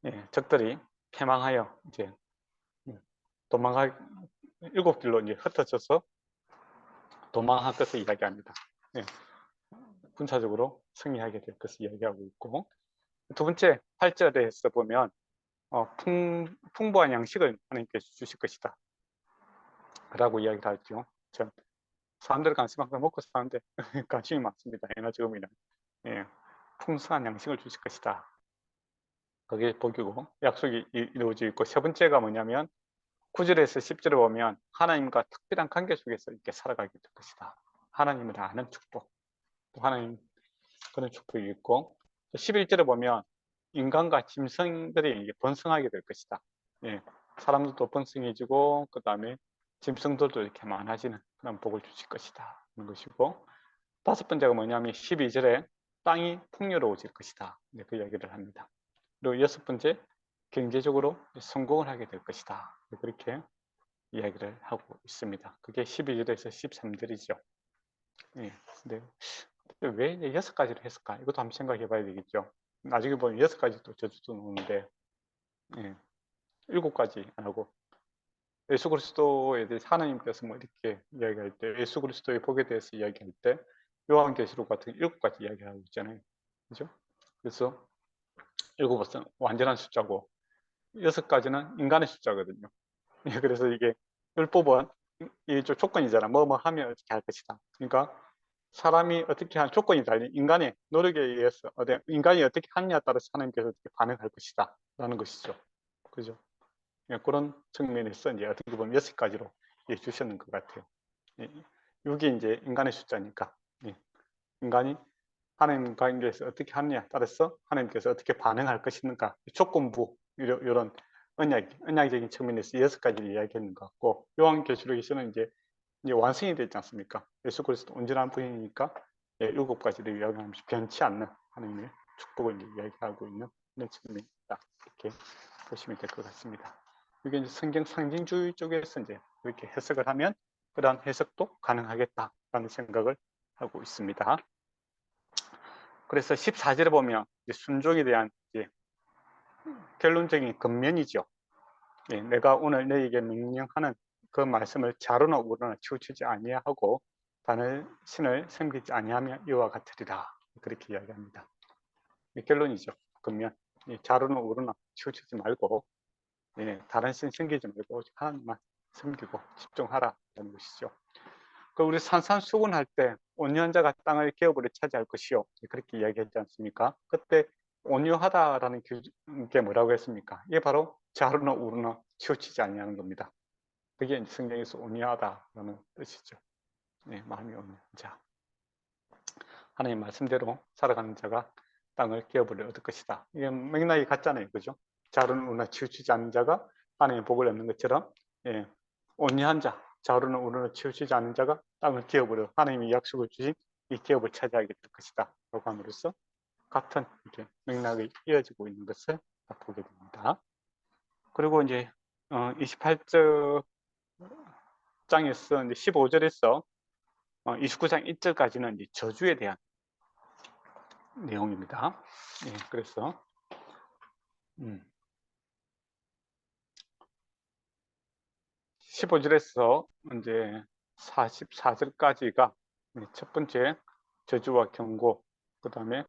예, 적들이 패망하여 이제 도망갈 7길로 이제 흩어져서 도망할 것을 이야기합니다. 예, 군사적으로 승리하게 될 것을 이야기하고 있고, 두 번째 8절에서 보면 풍부한 양식을 하나님께서 주실 것이다 라고 이야기를 하죠. 사람들은 관심만큼 먹고 사는데 관심이 많습니다. 에너지금이는 풍성한 양식을 주실 것이다. 그게 복이고 약속이 이루어져 있고, 세 번째가 뭐냐면 9절에서 10절에 보면 하나님과 특별한 관계 속에서 이렇게 살아가게 될 것이다. 하나님을 아는 축복, 또 하나님 그런 축복이 있고, 11절에 보면 인간과 짐승들이 번성하게 될 것이다. 예, 사람들도 번성해지고 그 다음에 짐승들도 이렇게 많아지는 그런 복을 주실 것이다 하는 것이고, 다섯 번째가 뭐냐면 12절에 땅이 풍요로워질 것이다. 그 이야기를 합니다. 그리고 여섯 번째, 경제적으로 성공을 하게 될 것이다. 그렇게 이야기를 하고 있습니다. 그게 12절에서 13절이죠. 예, 근데 왜 여섯 가지를 했을까? 이것도 한번 생각해 봐야 되겠죠. 나중에 보면 여섯 가지도 저주도 나오는데, 예, 7가지 안 하고, 예수 그리스도에 대해서 하나님께서 뭐 이렇게 이야기할 때, 예수 그리스도의 복에 대해서 이야기할 때, 요한계시록 같은 7가지 이야기하고 있잖아요. 그죠? 그래서 7은 완전한 숫자고, 6가지는 인간의 숫자거든요. 예, 그래서 이게 율법은 이 조건이잖아. 뭐 하면 어떻게 할 것이다. 그러니까 사람이 어떻게 한 조건이 달린 인간의 노력에 의해서 인간이 어떻게 하느냐에 따라서 하나님께서 어떻게 반응할 것이다 라는 것이죠. 그죠? 예, 그런 측면에서 이제 어떻게 보면 6가지로 주셨는 것 같아요. 예, 6이 이제 인간의 숫자니까, 예, 인간이 하나님 관계에서 어떻게 하느냐에 따라서 하나님께서 어떻게 반응할 것인가, 조건부 이런 언약적인 측면에서 6가지를 이야기하는 것 같고, 요한계시록에서는 이제 완성이 되지 않습니까? 예수 그리스도 온전한 분이니까 7가지를 이야기하면서 변치 않는 하나님의 축복을 이야기하고 있는 그런 측면이다. 이렇게 보시면 될 것 같습니다. 이게 이제 성경 상징주의 쪽에서 이제 이렇게 해석을 하면 그러한 해석도 가능하겠다라는 생각을 하고 있습니다. 그래서 14절에 보면 순종에 대한 결론적인 근면이죠. 내가 오늘 너에게 명령하는 그 말씀을 자로나 우로나 치우치지 아니하고 다른 신을 섬기지 아니하면 이와 같으리라. 그렇게 이야기합니다. 결론이죠. 그러면 자로나 우로나 치우치지 말고 다른 신 섬기지 말고 오직 하나님만 섬기고 집중하라는 것이죠. 그 우리 산산수훈할 때 온유한 자가 땅을 기업으로 차지할 것이요. 그렇게 이야기하지 않습니까? 그때 온유하다라는 게 뭐라고 했습니까? 이게 바로 자루나 우루나 치우치지 아니하는 겁니다. 그게 이제 성경에서 온유하다라는 뜻이죠. 마음이 온유한 자. 하나님 말씀대로 살아가는 자가 땅을 기업으로 얻을 것이다. 이게 맥락이 같잖아요. 그죠? 자루나 우루나 치우치지 않는 자가 하나님의 복을 얻는 것처럼, 온유한 자, 자루나 우루나 치우치지 않는 자가 땅을 기업으로 하나님이 약속을 주신 이 기업을 차지하게 될 것이다 라고 함으로써 같은 이렇게 맥락이 이어지고 있는 것을 보게 됩니다. 그리고 이제 28장에서 이제 15절에서 29장 1절까지는 이제 저주에 대한 내용입니다. 그래서 15절에서 이제 44절까지가 첫 번째 저주와 경고, 그 다음에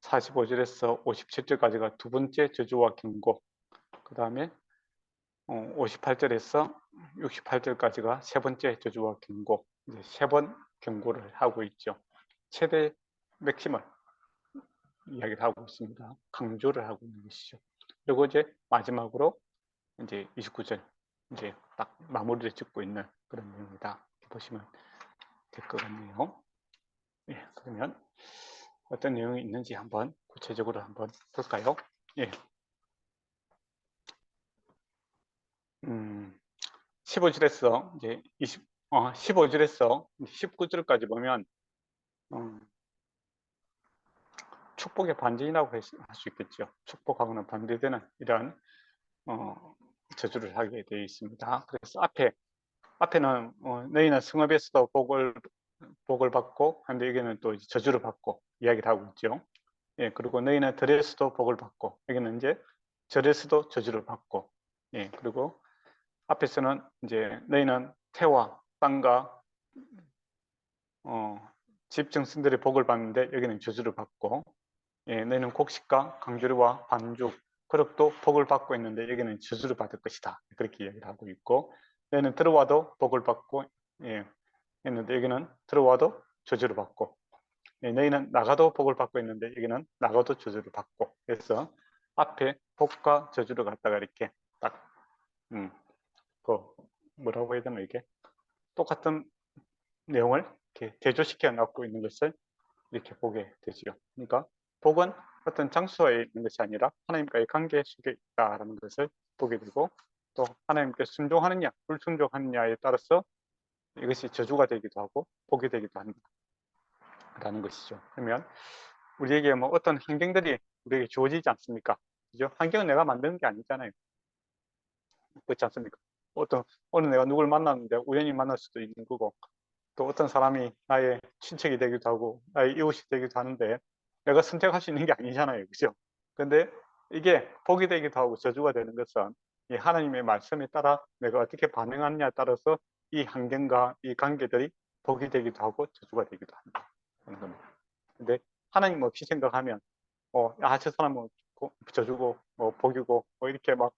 45절에서 57절까지가 두 번째 저주와 경고, 그 다음에 58절에서 68절까지가 세 번째 저주와 경고, 이제 세 번 경고를 하고 있죠. 최대 맥심을 이야기를 하고 있습니다. 강조를 하고 있는 것이죠. 그리고 이제 마지막으로 이제 29절 이제 딱 마무리를 짓고 있는 그런 내용이다. 이렇게 보시면 될 것 같네요. 예, 그러면 어떤 내용이 있는지 한번 구체적으로 한번 볼까요? 예. 15절에서 이제 15절에서 19절까지 보면 축복의 반전이라고 할 수 있겠죠. 축복하고는 반대되는 이런 저주를 하게 되어 있습니다. 그래서 앞에는 너희는 성읍에서도 복을 받고, 근데 여기는 또 저주를 받고 이야기를 하고 있죠. 예, 그리고 너희는 들에서도 복을 받고, 여기는 이제 절에서도 저주를 받고, 예, 그리고 앞에서는 이제 너희는 태와 땅과 집 정신들의 복을 받는데 여기는 저주를 받고, 예, 너희는 곡식과 강주리와 반죽, 그릇도 복을 받고 있는데 여기는 저주를 받을 것이다. 그렇게 이야기를 하고 있고, 너희는 들어와도 복을 받고, 예, 했는데 여기는 들어와도 저주를 받고, 예, 너희는 나가도 복을 받고 있는데 여기는 나가도 저주를 받고, 그래서 앞에 복과 저주를 갖다가 이렇게 딱, 그 뭐라고 해야 되나, 이게 똑같은 내용을 이렇게 대조시켜 놓고 있는 것을 이렇게 보게 되죠. 그러니까 복은 어떤 장소에 있는 것이 아니라 하나님과의 관계 속에 있다라는 것을 보게 되고, 또 하나님께 순종하느냐 불순종하느냐에 따라서 이것이 저주가 되기도 하고 복이 되기도 한다라는 것이죠. 그러면 우리에게 뭐 어떤 환경들이 우리에게 주어지지 않습니까? 그죠? 환경은 내가 만드는 게 아니잖아요. 그렇지 않습니까? 오늘 내가 누굴 만났는데 우연히 만날 수도 있는 거고, 또 어떤 사람이 나의 친척이 되기도 하고 나의 이웃이 되기도 하는데 내가 선택할 수 있는 게 아니잖아요. 그죠? 근데 이게 복이 되기도 하고 저주가 되는 것은 이 하나님의 말씀에 따라 내가 어떻게 반응하느냐에 따라서 이 환경과 이 관계들이 복이 되기도 하고 저주가 되기도 하는 겁니다. 근데 하나님 없이 생각하면 저 사람은 저주고 복이고 이렇게 막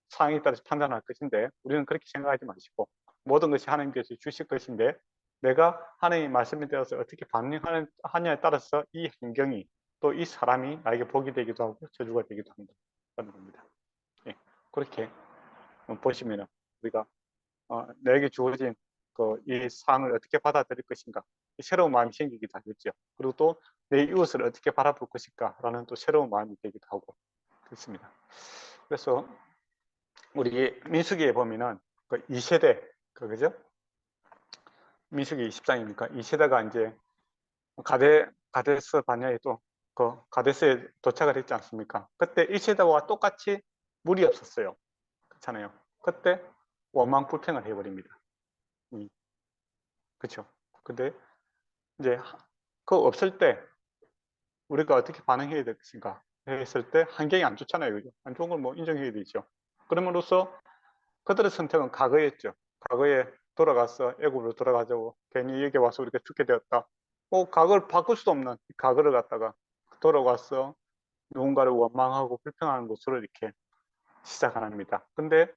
상황에 따라서 판단할 것인데, 우리는 그렇게 생각하지 마시고 모든 것이 하나님께서 주실 것인데 내가 하나님의 말씀에 대해서 어떻게 반응하냐에 따라서 이 환경이 또 이 사람이 나에게 복이 되기도 하고 저주가 되기도 한다는 겁니다. 예, 그렇게 보시면 우리가 내게 주어진 이 상황을 어떻게 받아들일 것인가, 새로운 마음이 생기기도 하겠죠. 그리고 또 내 이웃을 어떻게 바라볼 것인가 라는 또 새로운 마음이 되기도 하고 그렇습니다. 그래서 우리 민수기에 보면은 그 2세대 그죠? 민수기 20장이니까 2세대가 이제 가데스 바냐에 또 가데스에 도착을 했지 않습니까? 그때 1세대와 똑같이 물이 없었어요. 그렇잖아요. 그때 원망 불평을 해버립니다. 그렇죠. 근데 이제 그 없을 때 우리가 어떻게 반응해야 될 것인가 했을 때 환경이 안 좋잖아요. 그죠? 안 좋은 걸 뭐 인정해야 되죠. 그럼으로써 그들의 선택은 과거였죠. 과거에 돌아가서 애굽으로 돌아가자고, 괜히 여기 와서 우리가 죽게 되었다. 과거를 바꿀 수 없는 과거를 갖다가 돌아가서 누군가를 원망하고 불평하는 것으로 이렇게 시작합니다. 근데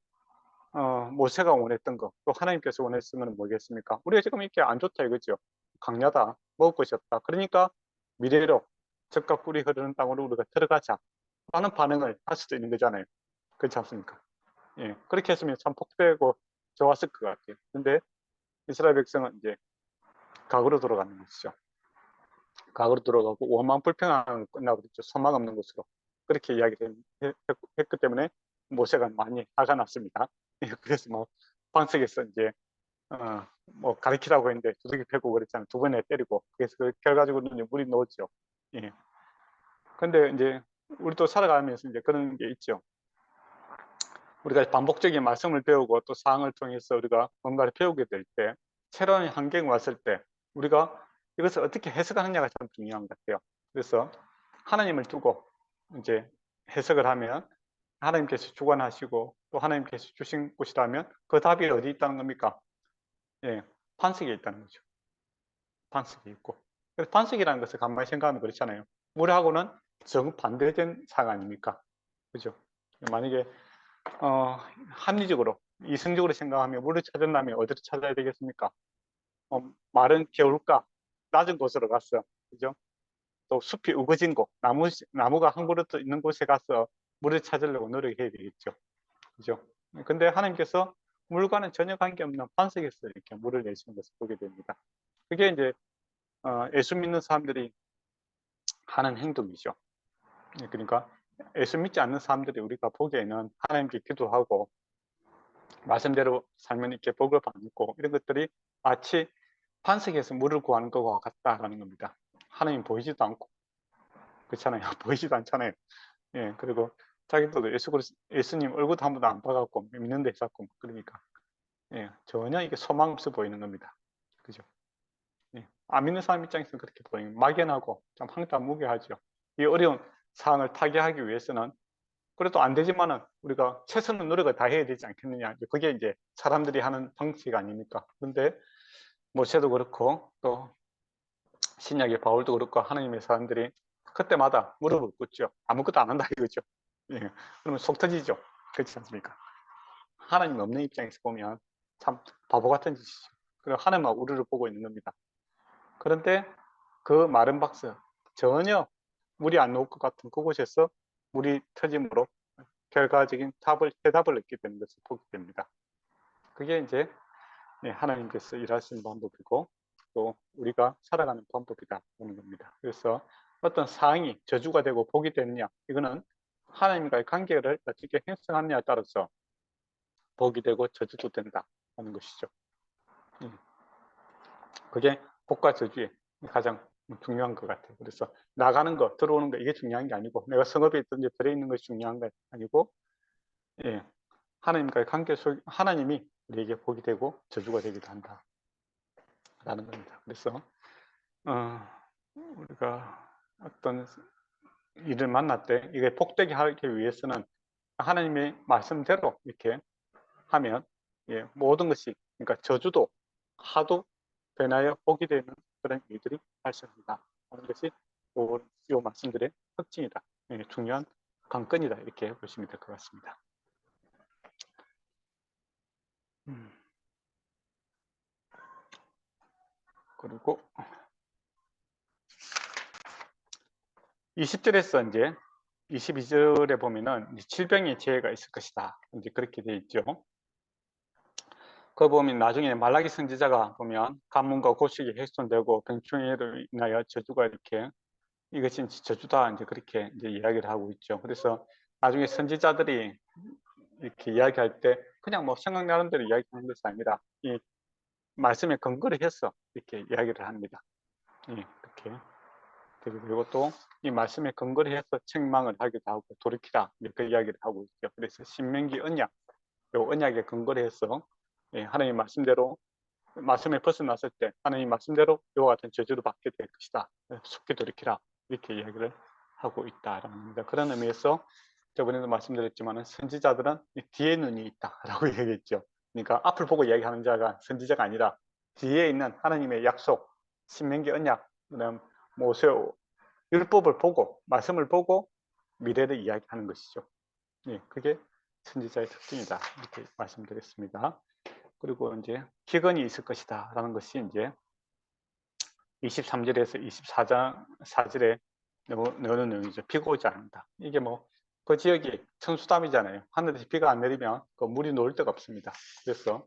모세가 원했던 거, 또 하나님께서 원했으면 건 뭐겠습니까? 우리가 지금 이렇게 안 좋다 이거죠. 강야다, 먹을 것이 없다. 그러니까 미래로 적과 꿀이 흐르는 땅으로 우리가 들어가자 라는 반응을 할 수도 있는 거잖아요. 그렇지 않습니까? 예, 그렇게 했으면 참 복되고 좋았을 것 같아요. 근데 이스라엘 백성은 이제 과거로 돌아가는 것이죠. 과거로 돌아가고 원망 불평하는 끝나버렸죠. 소망 없는 것으로. 그렇게 이야기를 했기 때문에 모세가 많이 화가 났습니다. 그래서 뭐 방석에서 이제 뭐 가르치라고 했는데 두들기 패고 그랬잖아요. 두 번에 때리고. 그래서 그 결과적으로 이제 물이 넣었죠. 예. 근데 이제 우리도 살아가면서 이제 그런 게 있죠. 우리가 반복적인 말씀을 배우고 또 사항을 통해서 우리가 뭔가를 배우게 될 때, 새로운 환경이 왔을 때 우리가 이것을 어떻게 해석하느냐가 참 중요한 것 같아요. 그래서 하나님을 두고 이제 해석을 하면 하나님께서 주관하시고 또 하나님께서 주신 것이라면 그 답이 어디 있다는 겁니까? 예, 반석에 있다는 거죠. 반석이 있고. 그래서 반석이라는 것을 가만히 생각하면 그렇잖아요. 물하고는 정반대된 상 아닙니까? 그죠? 만약에 합리적으로 이성적으로 생각하면 물을 찾으려면 어디를 찾아야 되겠습니까? 마른 개울가 낮은 곳으로 갔어. 그죠? 또 숲이 우거진 곳, 나무가 한 그루도 있는 곳에 가서 물을 찾으려고 노력해야 되겠죠. 그죠? 근데 하나님께서 물과는 전혀 관계없는 반석에서 이렇게 물을 내시는 것을 보게 됩니다. 그게 이제 예수 믿는 사람들이 하는 행동이죠. 그러니까 예수 믿지 않는 사람들이 우리가 보기에는 하나님께 기도하고 말씀대로 살면 이렇게 복을 받고 이런 것들이 마치 반석에서 물을 구하는 것과 같다라는 겁니다. 하나님 보이지도 않고 그렇잖아요. 보이지도 않잖아요. 예, 그리고 자기들도 예수님 얼굴도 한 번도 안 봐갖고 믿는 데 있었고 그러니까 예, 전혀 이게 소망 없어 보이는 겁니다. 그죠? 예, 안 믿는 사람 입장에서는 그렇게 보이는 막연하고 좀 황당무계하죠. 이 어려운 상황을 타개하기 위해서는 그래도 안 되지만은 우리가 최선의 노력을 다해야 되지 않겠느냐. 그게 이제 사람들이 하는 방식 아닙니까? 그런데 모세도 그렇고 또 신약의 바울도 그렇고 하나님의 사람들이 그때마다 무릎을 꿇죠. 아무것도 안 한다 이거죠. 예. 그러면 속 터지죠. 그렇지 않습니까? 하나님 없는 입장에서 보면 참 바보 같은 짓이죠. 그리고 하나님만 우리를 보고 있는 겁니다. 그런데 그 마른 박스 전혀 물이 안 나올 것 같은 그곳에서 물이 터짐으로 결과적인 해답을 얻게 되는 것을 보게 됩니다. 그게 이제 하나님께서 일하시는 방법이고 또 우리가 살아가는 방법이다 하는 겁니다. 그래서 어떤 상황이 저주가 되고 복이 되느냐 이거는 하나님과의 관계를 어떻게 형성하느냐에 따라서 복이 되고 저주도 된다 하는 것이죠. 그게 복과 저주의 가장 중요한 것 같아요. 그래서 나가는 거, 들어오는 거 이게 중요한 게 아니고 내가 성읍에 있든지 들어있는 것이 중요한 게 아니고 예, 하나님과의 관계 속 하나님이 우리에게 복이 되고 저주가 되기도 한다라는 겁니다. 그래서 우리가 어떤 일을 만날 때 이게 복되게 하기 위해서는 하나님의 말씀대로 이렇게 하면 예, 모든 것이 그러니까 저주도 하도 변하여 복이 되는 그런 일들이 발생한다 하는 것이 이 말씀들의 특징이다. 예, 중요한 관건이다 이렇게 보시면 될 것 같습니다. 그리고 20절에서 이제 22절에 보면은 질병의 재해가 있을 것이다. 이제 그렇게 돼 있죠. 그 보면 나중에 말라기 선지자가 보면 가뭄과 곡식이 훼손되고 병충해로 인하여 저주가 이렇게 이것이 저주다 이제 그렇게 이제 이야기를 하고 있죠. 그래서 나중에 선지자들이 이렇게 이야기할 때 그냥 뭐 생각나는 대로 이야기하는 것이 아니라 이 말씀에 근거를 해서 이렇게 이야기를 합니다. 이렇게 그리고 또 이 말씀에 근거를 해서 책망을 하기도 하고 돌이키라 이렇게 이야기를 하고 있죠. 그래서 신명기 언약, 이 언약에 근거를 해서 하나님 말씀대로 말씀에 벗어났을 때 하나님 말씀대로 이와 같은 저주를 받게 될 것이다. 속히 돌이키라 이렇게 이야기를 하고 있다라는 겁니다. 그런 의미에서 저번에도 말씀드렸지만 선지자들은 뒤에 눈이 있다라고 얘기했죠. 그러니까 앞을 보고 이야기하는 자가 선지자가 아니라 뒤에 있는 하나님의 약속, 신명기 언약, 그다음 모세 율법을 보고 말씀을 보고 미래를 이야기하는 것이죠. 그게 선지자의 특징이다 이렇게 말씀드렸습니다. 그리고 이제 기근이 있을 것이다라는 것이 이제 23절에서 24장 4절에 나오는 내용이죠. 비가 오지 않는다. 이게 뭐 그 지역이 천수담이잖아요. 하늘에서 비가 안 내리면 그 물이 놓을 데가 없습니다. 그래서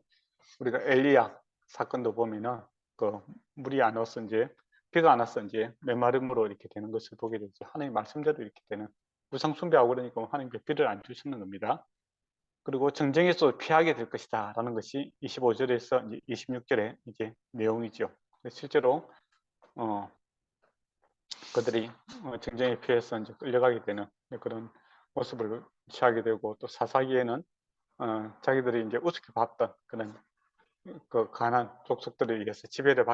우리가 엘리야 사건도 보면은 그 물이 안 와서 이제 비가 안 와서 이제 메마름으로 이렇게 되는 것을 보게 되죠. 하나님 말씀대로 이렇게 되는 우상 숭배하고 그러니까 하나님께 비를 안 주시는 겁니다. 그리고 전쟁에서 피하게 될 것이다 라는 것이 25절에서 이제 26절의 이제 내용이죠. 실제로 그들이 전쟁에 피해서 이제 끌려가게 되는 그런 모습을 취하게 되고 또 사사기에는 자기들이 이제 우습게 봤던 그런 그 가난 족속들에 의해서 지배를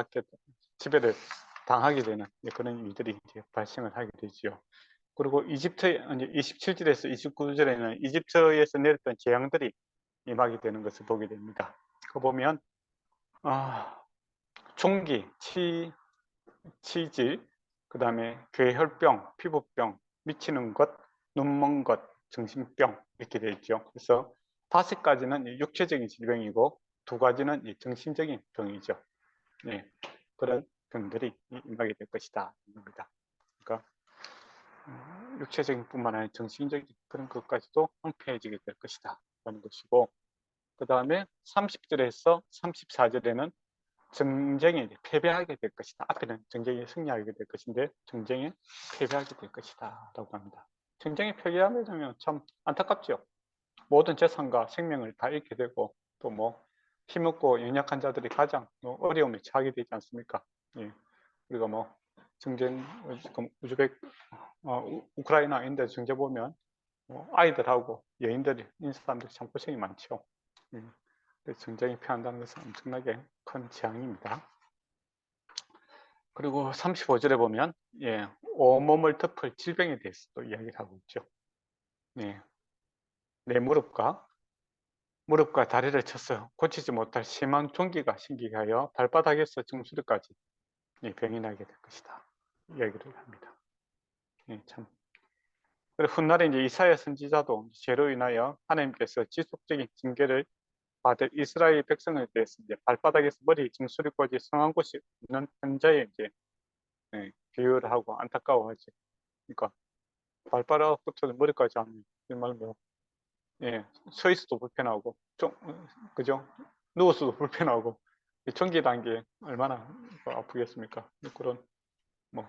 당하게 되는 그런 일들이 이제 발생을 하게 되죠. 그리고 이집트 이제 27절에서 29절에는 이집트에서 내렸던 재앙들이 임하게 되는 것을 보게 됩니다. 그 보면 총기, 치질, 그 다음에 괴혈병, 피부병, 미치는 것, 눈먼 것, 정신병 이렇게 되어 있죠. 그래서 5가지는 육체적인 질병이고 2가지는 정신적인 병이죠. 그런 병들이 임하게 될 것이다. 입니다. 그러니까 육체적인 뿐만 아니라 정신적인 그런 것까지도 황폐해지게 될 것이다 라는 것이고, 그 다음에 30절에서 34절에는 전쟁에 패배하게 될 것이다. 앞에는 전쟁에 승리하게 될 것인데 전쟁에 패배하게 될 것이다 라고 합니다. 전쟁에 패배하게 되면 참 안타깝죠. 모든 재산과 생명을 다 잃게 되고, 또 뭐 힘없고 연약한 자들이 가장 어려움에 처하게 되지 않습니까? 예. 우리가 뭐 전쟁, 지금 우크라이나 인데 전제 보면 아이들하고 여인들이 있는 사람들이 참 고생이 많죠. 전쟁이 피한다는 것은 엄청나게 큰 재앙입니다. 그리고 35절에 보면 온몸을 덮을 질병에 대해서도 이야기를 하고 있죠. 내 무릎과 다리를 쳐서 고치지 못할 심한 종기가 생기게 하여 발바닥에서 정수리까지 병이 나게 될 것이다. 이야기를 합니다. 참. 그리고 훗날에 이제 이사야 선지자도 죄로 인하여 하나님께서 지속적인 징계를 받을 이스라엘 백성에 대해서 이제 발바닥에서 머리 정수리까지 성한 곳이 없는 현자에 이제 비유를 하고 안타까워하지. 그러니까 발바닥부터 머리까지 하면 정말 뭐 서 있어도 불편하고 좀 그죠? 누워서도 불편하고 전기 단계 얼마나 아프겠습니까? 그런 뭐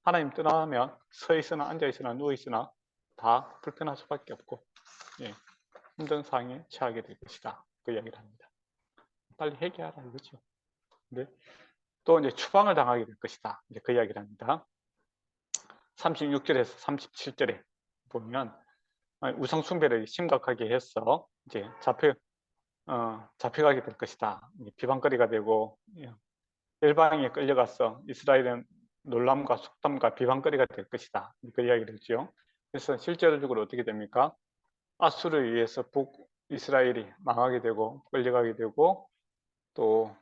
하나님 떠나면 서 있으나 앉아 있으나 누워 있으나 다 불편할 수밖에 없고 힘든 상황에 처하게 될 것이다. 그 이야기를 합니다. 빨리 회개하라 이거죠. 근데 또 이제 추방을 당하게 될 것이다. 이제 그 이야기를 합니다. 36절에서 37절에 보면 우상 숭배를 심각하게 해서 이제 잡혀가게 될 것이다. 비방거리가 되고 열방에 끌려가서 이스라엘은 놀람과 속담과 비방거리가 될 것이다. 그 이야기를 했죠. 그래서 실제적으로 어떻게 됩니까? 아수르에 의해서 북이스라엘이 망하게 되고 끌려가게 되고, 또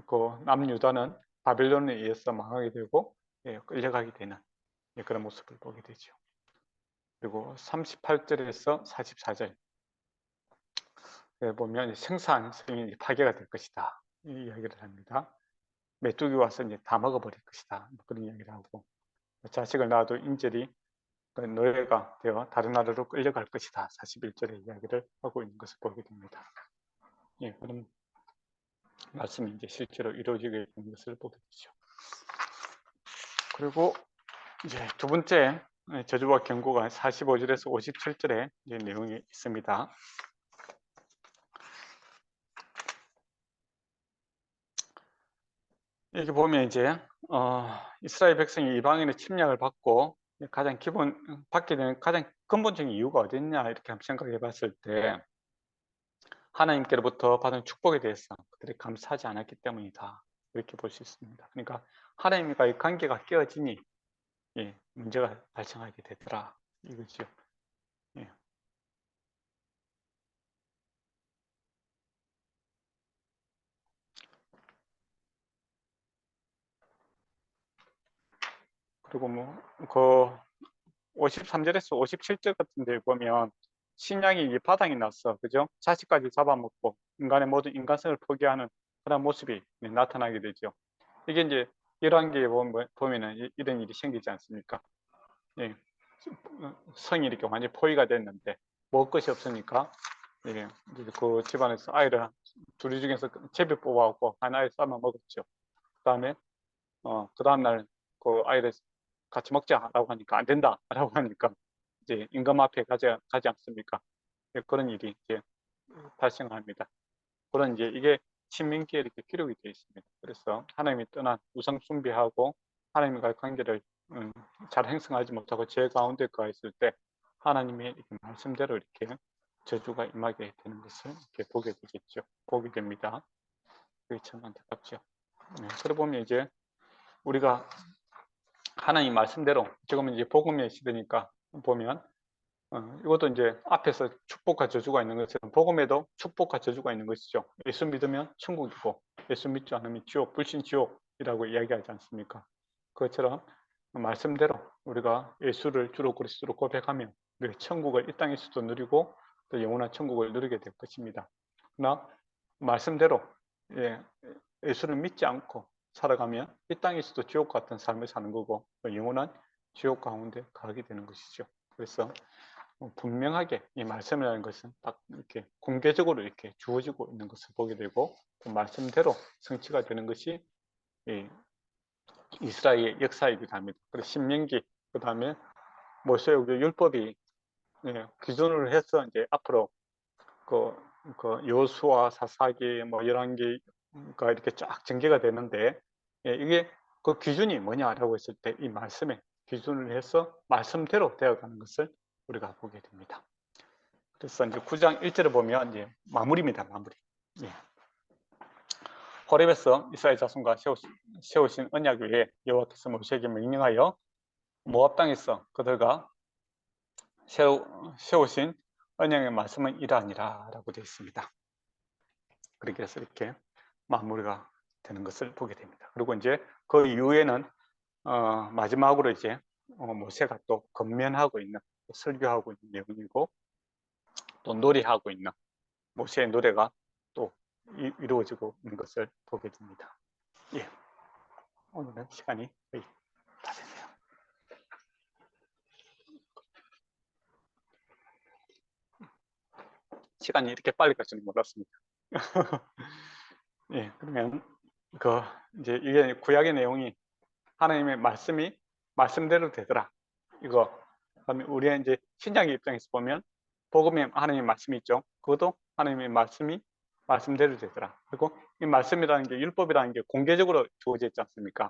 그 남유다는 바벨론에 의해서 망하게 되고 끌려가게 되는 그런 모습을 보게 되죠. 그리고 38절에서 44절 보면 생산성이 파괴가 될 것이다. 이 이야기를 합니다. 메뚜기 와서 이제 다 먹어버릴 것이다. 그런 이야기를 하고, 자식을 낳아도 인절이 노예가 되어 다른 나라로 끌려갈 것이다. 41절의 이야기를 하고 있는 것을 보게 됩니다. 그런 말씀이 이제 실제로 이루어지게 되는 것을 보게 되죠. 그리고 이제 두 번째 저주와 경고가 45절에서 57절에 내용이 있습니다. 이렇게 보면 이제 이스라엘 백성이 이방인의 침략을 받고 받게 되는 가장 근본적인 이유가 어디 있냐 이렇게 한번 생각해 봤을 때 하나님께로부터 받은 축복에 대해서 그들이 감사하지 않았기 때문이다. 이렇게 볼 수 있습니다. 그러니까 하나님과의 관계가 깨어지니 문제가 발생하게 되더라 이거죠. 그리고 그 53절에서 57절 같은 데 보면 신약이 바닥이 났어. 그죠? 자식까지 잡아먹고 인간의 모든 인간성을 포기하는 그런 모습이 나타나게 되죠. 이게 이제 이러한 게 보면은 이런 일이 생기지 않습니까? 성이 이렇게 완전히 포위가 됐는데 먹을 것이 없으니까 그 집안에서 아이를 둘이 중에서 제비 뽑아갖고 하나에 삶아 먹었죠. 그 다음에 그 다음날 그 아이를 같이 먹자라고 하니까 안 된다라고 하니까 이제 임금 앞에 가지 않습니까? 그런 일이 이제 발생합니다. 그런 이게 신명기에 이렇게 기록이 되어 있습니다. 그래서 하나님이 떠난 우상 숭배하고 하나님과의 관계를 잘 행성하지 못하고 죄 가운데 가 있을 때 하나님의 이렇게 말씀대로 이렇게 저주가 임하게 되는 것을 이렇게 보게 됩니다. 그게 참 안타깝죠. 그러고 보면 이제 우리가 하나님 말씀대로 지금은 이제 복음의 시대니까 보면 이것도 이제 앞에서 축복과 저주가 있는 것처럼 복음에도 축복과 저주가 있는 것이죠. 예수 믿으면 천국이고 예수 믿지 않으면 지옥, 불신 지옥이라고 이야기하지 않습니까? 그것처럼 말씀대로 우리가 예수를 주로 그리스도로 고백하면 우리가 천국을 이 땅에서도 누리고 또 영원한 천국을 누리게 될 것입니다. 그러나 말씀대로 예수를 믿지 않고 살아가면 이 땅에서도 지옥 같은 삶을 사는 거고 영원한 지옥 가운데 가게 되는 것이죠. 그래서 분명하게 이 말씀이라는 것은 딱 이렇게 공개적으로 이렇게 주어지고 있는 것을 보게 되고 그 말씀대로 성취가 되는 것이 이 이스라엘의 역사이기도 합니다. 그리고 신명기 그다음에 모세의 율법이 기준으로 해서 이제 앞으로 그 여호수아, 사사기, 뭐 열왕기가 이렇게 쫙 전개가 되는데 이게 그 기준이 뭐냐라고 했을 때 이 말씀에 기준을 해서 말씀대로 되어가는 것을 우리가 보게 됩니다. 그래서 이제 9장 1절을 보면 이제 마무리입니다. 마무리. 예. 호렙에서 이스라엘 자손과 세우신 언약 위에 여호와께서 모세에게 명령하여 모압 땅에서 그들과 세우신 언약의 말씀은 이러하니라라고 되어 있습니다. 그렇게 해서 이렇게 마무리가 되는 것을 보게 됩니다. 그리고 이제 그 이후에는 마지막으로 이제 모세가 또 건면하고 있는 설교하고 있는 내용이고 또 노래하고 있는 모세의 노래가 또 이루어지고 있는 것을 보게 됩니다. 예, 오늘은 시간이 거의 다 됐네요. 시간이 이렇게 빨리 갈 줄은 몰랐습니다. 예, 그러면 이제 이게 구약의 내용이 하나님의 말씀이 말씀대로 되더라. 이거 그다음에 우리의 이제 신약의 입장에서 보면 복음의 하나님의 말씀이 있죠. 그것도 하나님의 말씀이 말씀대로 되더라. 그리고 이 말씀이라는 게 율법이라는 게 공개적으로 주어져 있지 않습니까?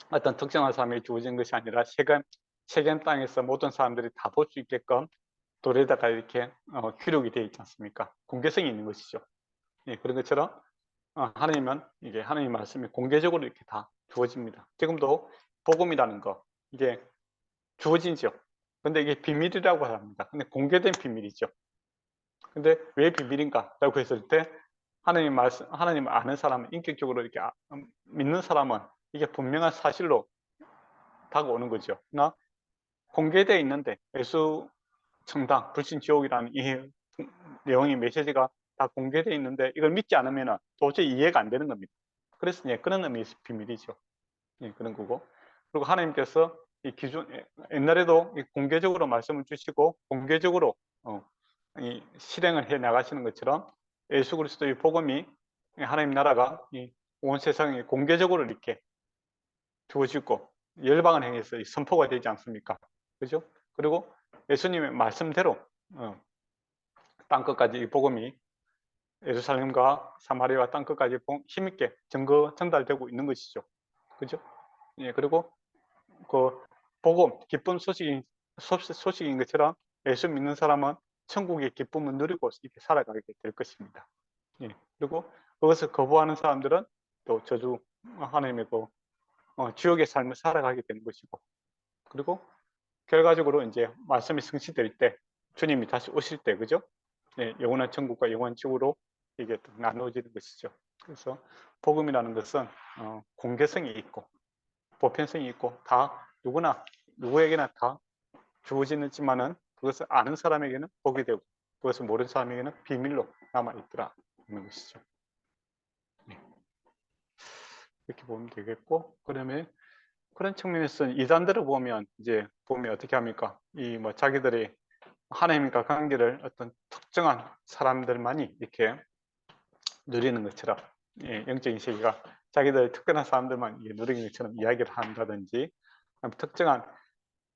어떤 특정한 사람에게 주어진 것이 아니라 세겜 땅에서 모든 사람들이 다 볼 수 있게끔 돌에다가 이렇게 기록이 되어 있지 않습니까? 공개성이 있는 것이죠. 예, 그런 것처럼 하나님은 이게 하나님의 말씀이 공개적으로 이렇게 다 주어집니다. 지금도 복음이라는 거 이게 주어지죠. 근데 이게 비밀이라고 합니다. 근데 공개된 비밀이죠. 근데 왜 비밀인가라고 했을 때 하나님 말씀, 하나님을 아는 사람은 인격적으로 이렇게 믿는 사람은 이게 분명한 사실로 다가오는 거죠. 그러나 공개되어 있는데 예수 청당, 불신 지옥이라는 이 내용의 메시지가 다 공개되어 있는데 이걸 믿지 않으면 도저히 이해가 안 되는 겁니다. 그래서 그런 의미에서 비밀이죠. 그런 거고. 그리고 하나님께서 이 기준, 옛날에도 공개적으로 말씀을 주시고 공개적으로 이 실행을 해 나가시는 것처럼 예수 그리스도의 복음이 하나님 나라가 온 세상에 공개적으로 이렇게 주어지고 열방을 향해서 선포가 되지 않습니까? 그죠? 그리고 예수님의 말씀대로 땅 끝까지 이 복음이 예루살렘과 사마리아와 땅 끝까지 힘있게 전달되고 있는 것이죠. 그죠? 예, 그리고 그 복음, 기쁜 소식인 것처럼 예수 믿는 사람은 천국의 기쁨을 누리고 이렇게 살아가게 될 것입니다. 예, 그리고 그것을 거부하는 사람들은 또 저주 하나님의 지옥의 삶을 살아가게 되는 것이고, 그리고 결과적으로 이제 말씀이 성취될 때 주님이 다시 오실 때, 그죠? 예, 영원한 천국과 영원한 지옥으로 이게 나누어지는 것이죠. 그래서 복음이라는 것은 공개성이 있고 보편성이 있고 다 누구에게나 다 주어지지만은 그것을 아는 사람에게는 복이 되고 그것을 모르는 사람에게는 비밀로 남아 있더라 하는 것이죠. 네. 이렇게 보면 되겠고, 그다음에 그런 측면에서 이단들을 보면 어떻게 합니까? 자기들이 하나님과 관계를 어떤 특정한 사람들만이 이렇게 누리는 것처럼 영적인 세계가 자기들 특별한 사람들만 누리는 것처럼 이야기를 한다든지 특정한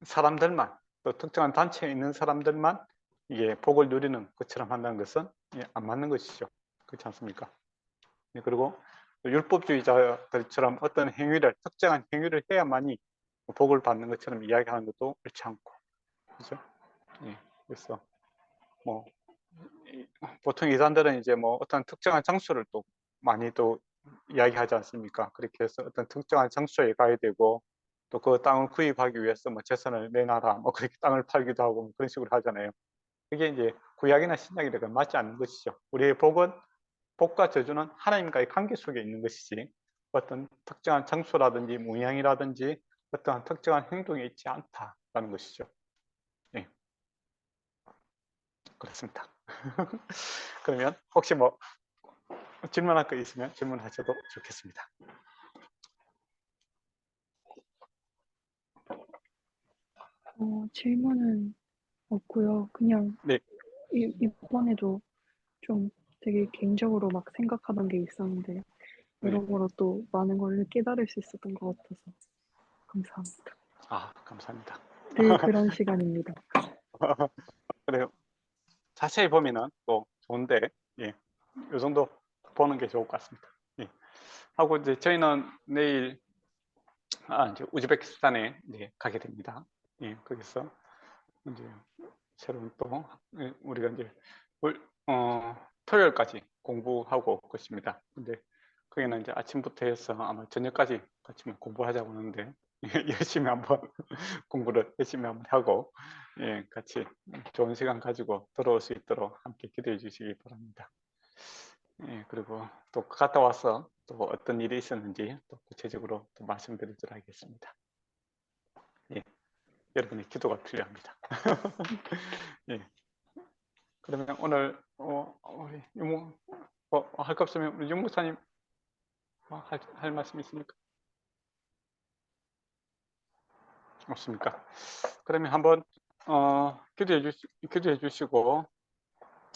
사람들만 또 특정한 단체에 있는 사람들만 이게 복을 누리는 것처럼 한다는 것은 안 맞는 것이죠. 그렇지 않습니까? 그리고 율법주의자들처럼 어떤 특정한 행위를 해야만이 복을 받는 것처럼 이야기하는 것도 옳지 않고, 그죠? 그래서 뭐 보통 이단들은 이제 뭐 어떤 특정한 장소를 또 많이 또 이야기하지 않습니까? 그렇게 해서 어떤 특정한 장소에 가야 되고 또 그 땅을 구입하기 위해서 뭐 재산을 내놔라 뭐 그렇게 땅을 팔기도 하고 뭐 그런 식으로 하잖아요. 그게 이제 구약이나 신약이랑 맞지 않는 것이죠. 우리의 복과 저주는 하나님과의 관계 속에 있는 것이지 어떤 특정한 장소라든지 모양이라든지 어떠한 특정한 행동에 있지 않다라는 것이죠. 네, 그렇습니다. 그러면 혹시 뭐 질문할 거 있으면 질문하셔도 좋겠습니다.
질문은 없고요. 그냥
네,
이번에도 좀 되게 개인적으로 막 생각하던 게 있었는데
네.
여러모로 또 많은 걸 깨달을 수 있었던 것 같아서 감사합니다.
아, 감사합니다.
늘 그런 시간입니다.
그래요. 자세히 보면은 또 좋은데, 예, 이 정도 보는 게 좋을 것 같습니다. 예. 하고 이제 저희는 내일 이제 우즈베키스탄에 이제 가게 됩니다. 예, 거기서 이제 새로운 또 우리가 이제 토요일까지 공부하고 올 것입니다. 근데 거기는 이제 아침부터 해서 아마 저녁까지 같이 공부하자고 하는데 열심히 한번 공부를 열심히 한번 하고 예, 같이 좋은 시간 가지고 돌아올 수 있도록 함께 기도해 주시기 바랍니다. 예, 그리고 또 갔다 와서 또 어떤 일이 있었는지 또 구체적으로 또 말씀드리도록 하겠습니다. 예, 여러분의 기도가 필요합니다. 예, 그러면 오늘 우리 유모 할 거 없으면 우리 윤목사님 할 말씀 있습니까? 없습니까? 그러면 한번 기도해 주시고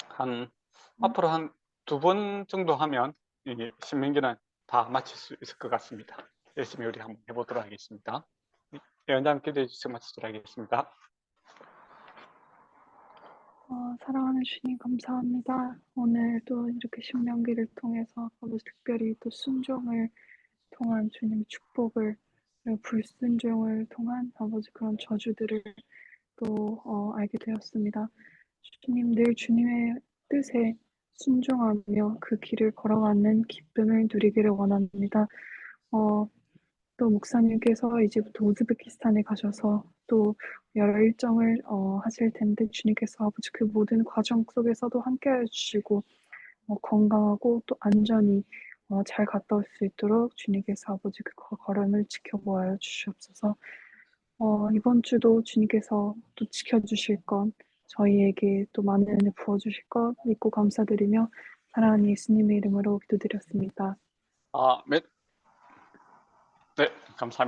한 앞으로 한 2번 정도 하면 이 신명기는 다 마칠 수 있을 것 같습니다. 열심히 우리 한번 해보도록 하겠습니다. 연장 기도해 주시고 마치도록 하겠습니다.
사랑하는 주님 감사합니다. 오늘 또 이렇게 신명기를 통해서 아버지 특별히 또 순종을 통한 주님의 축복을 그리고 불순종을 통한 아버지 그런 저주들을 또 알게 되었습니다. 주님 늘 주님의 뜻에 순종하며 그 길을 걸어가는 기쁨을 누리기를 원합니다. 또 목사님께서 이제부터 우즈베키스탄에 가셔서 또 여러 일정을 하실 텐데 주님께서 아버지 그 모든 과정 속에서도 함께해 주시고 건강하고 또 안전히 잘 갔다 올 수 있도록 주님께서 아버지 그 걸음을 지켜보아 주시옵소서. 이번 주도 주님께서 또 지켜주실 것, 저희에게 또 많은 은혜 부어주실 것 믿고 감사드리며 사랑하는 예수님의 이름으로 기도드렸습니다.
네, 감사합니다.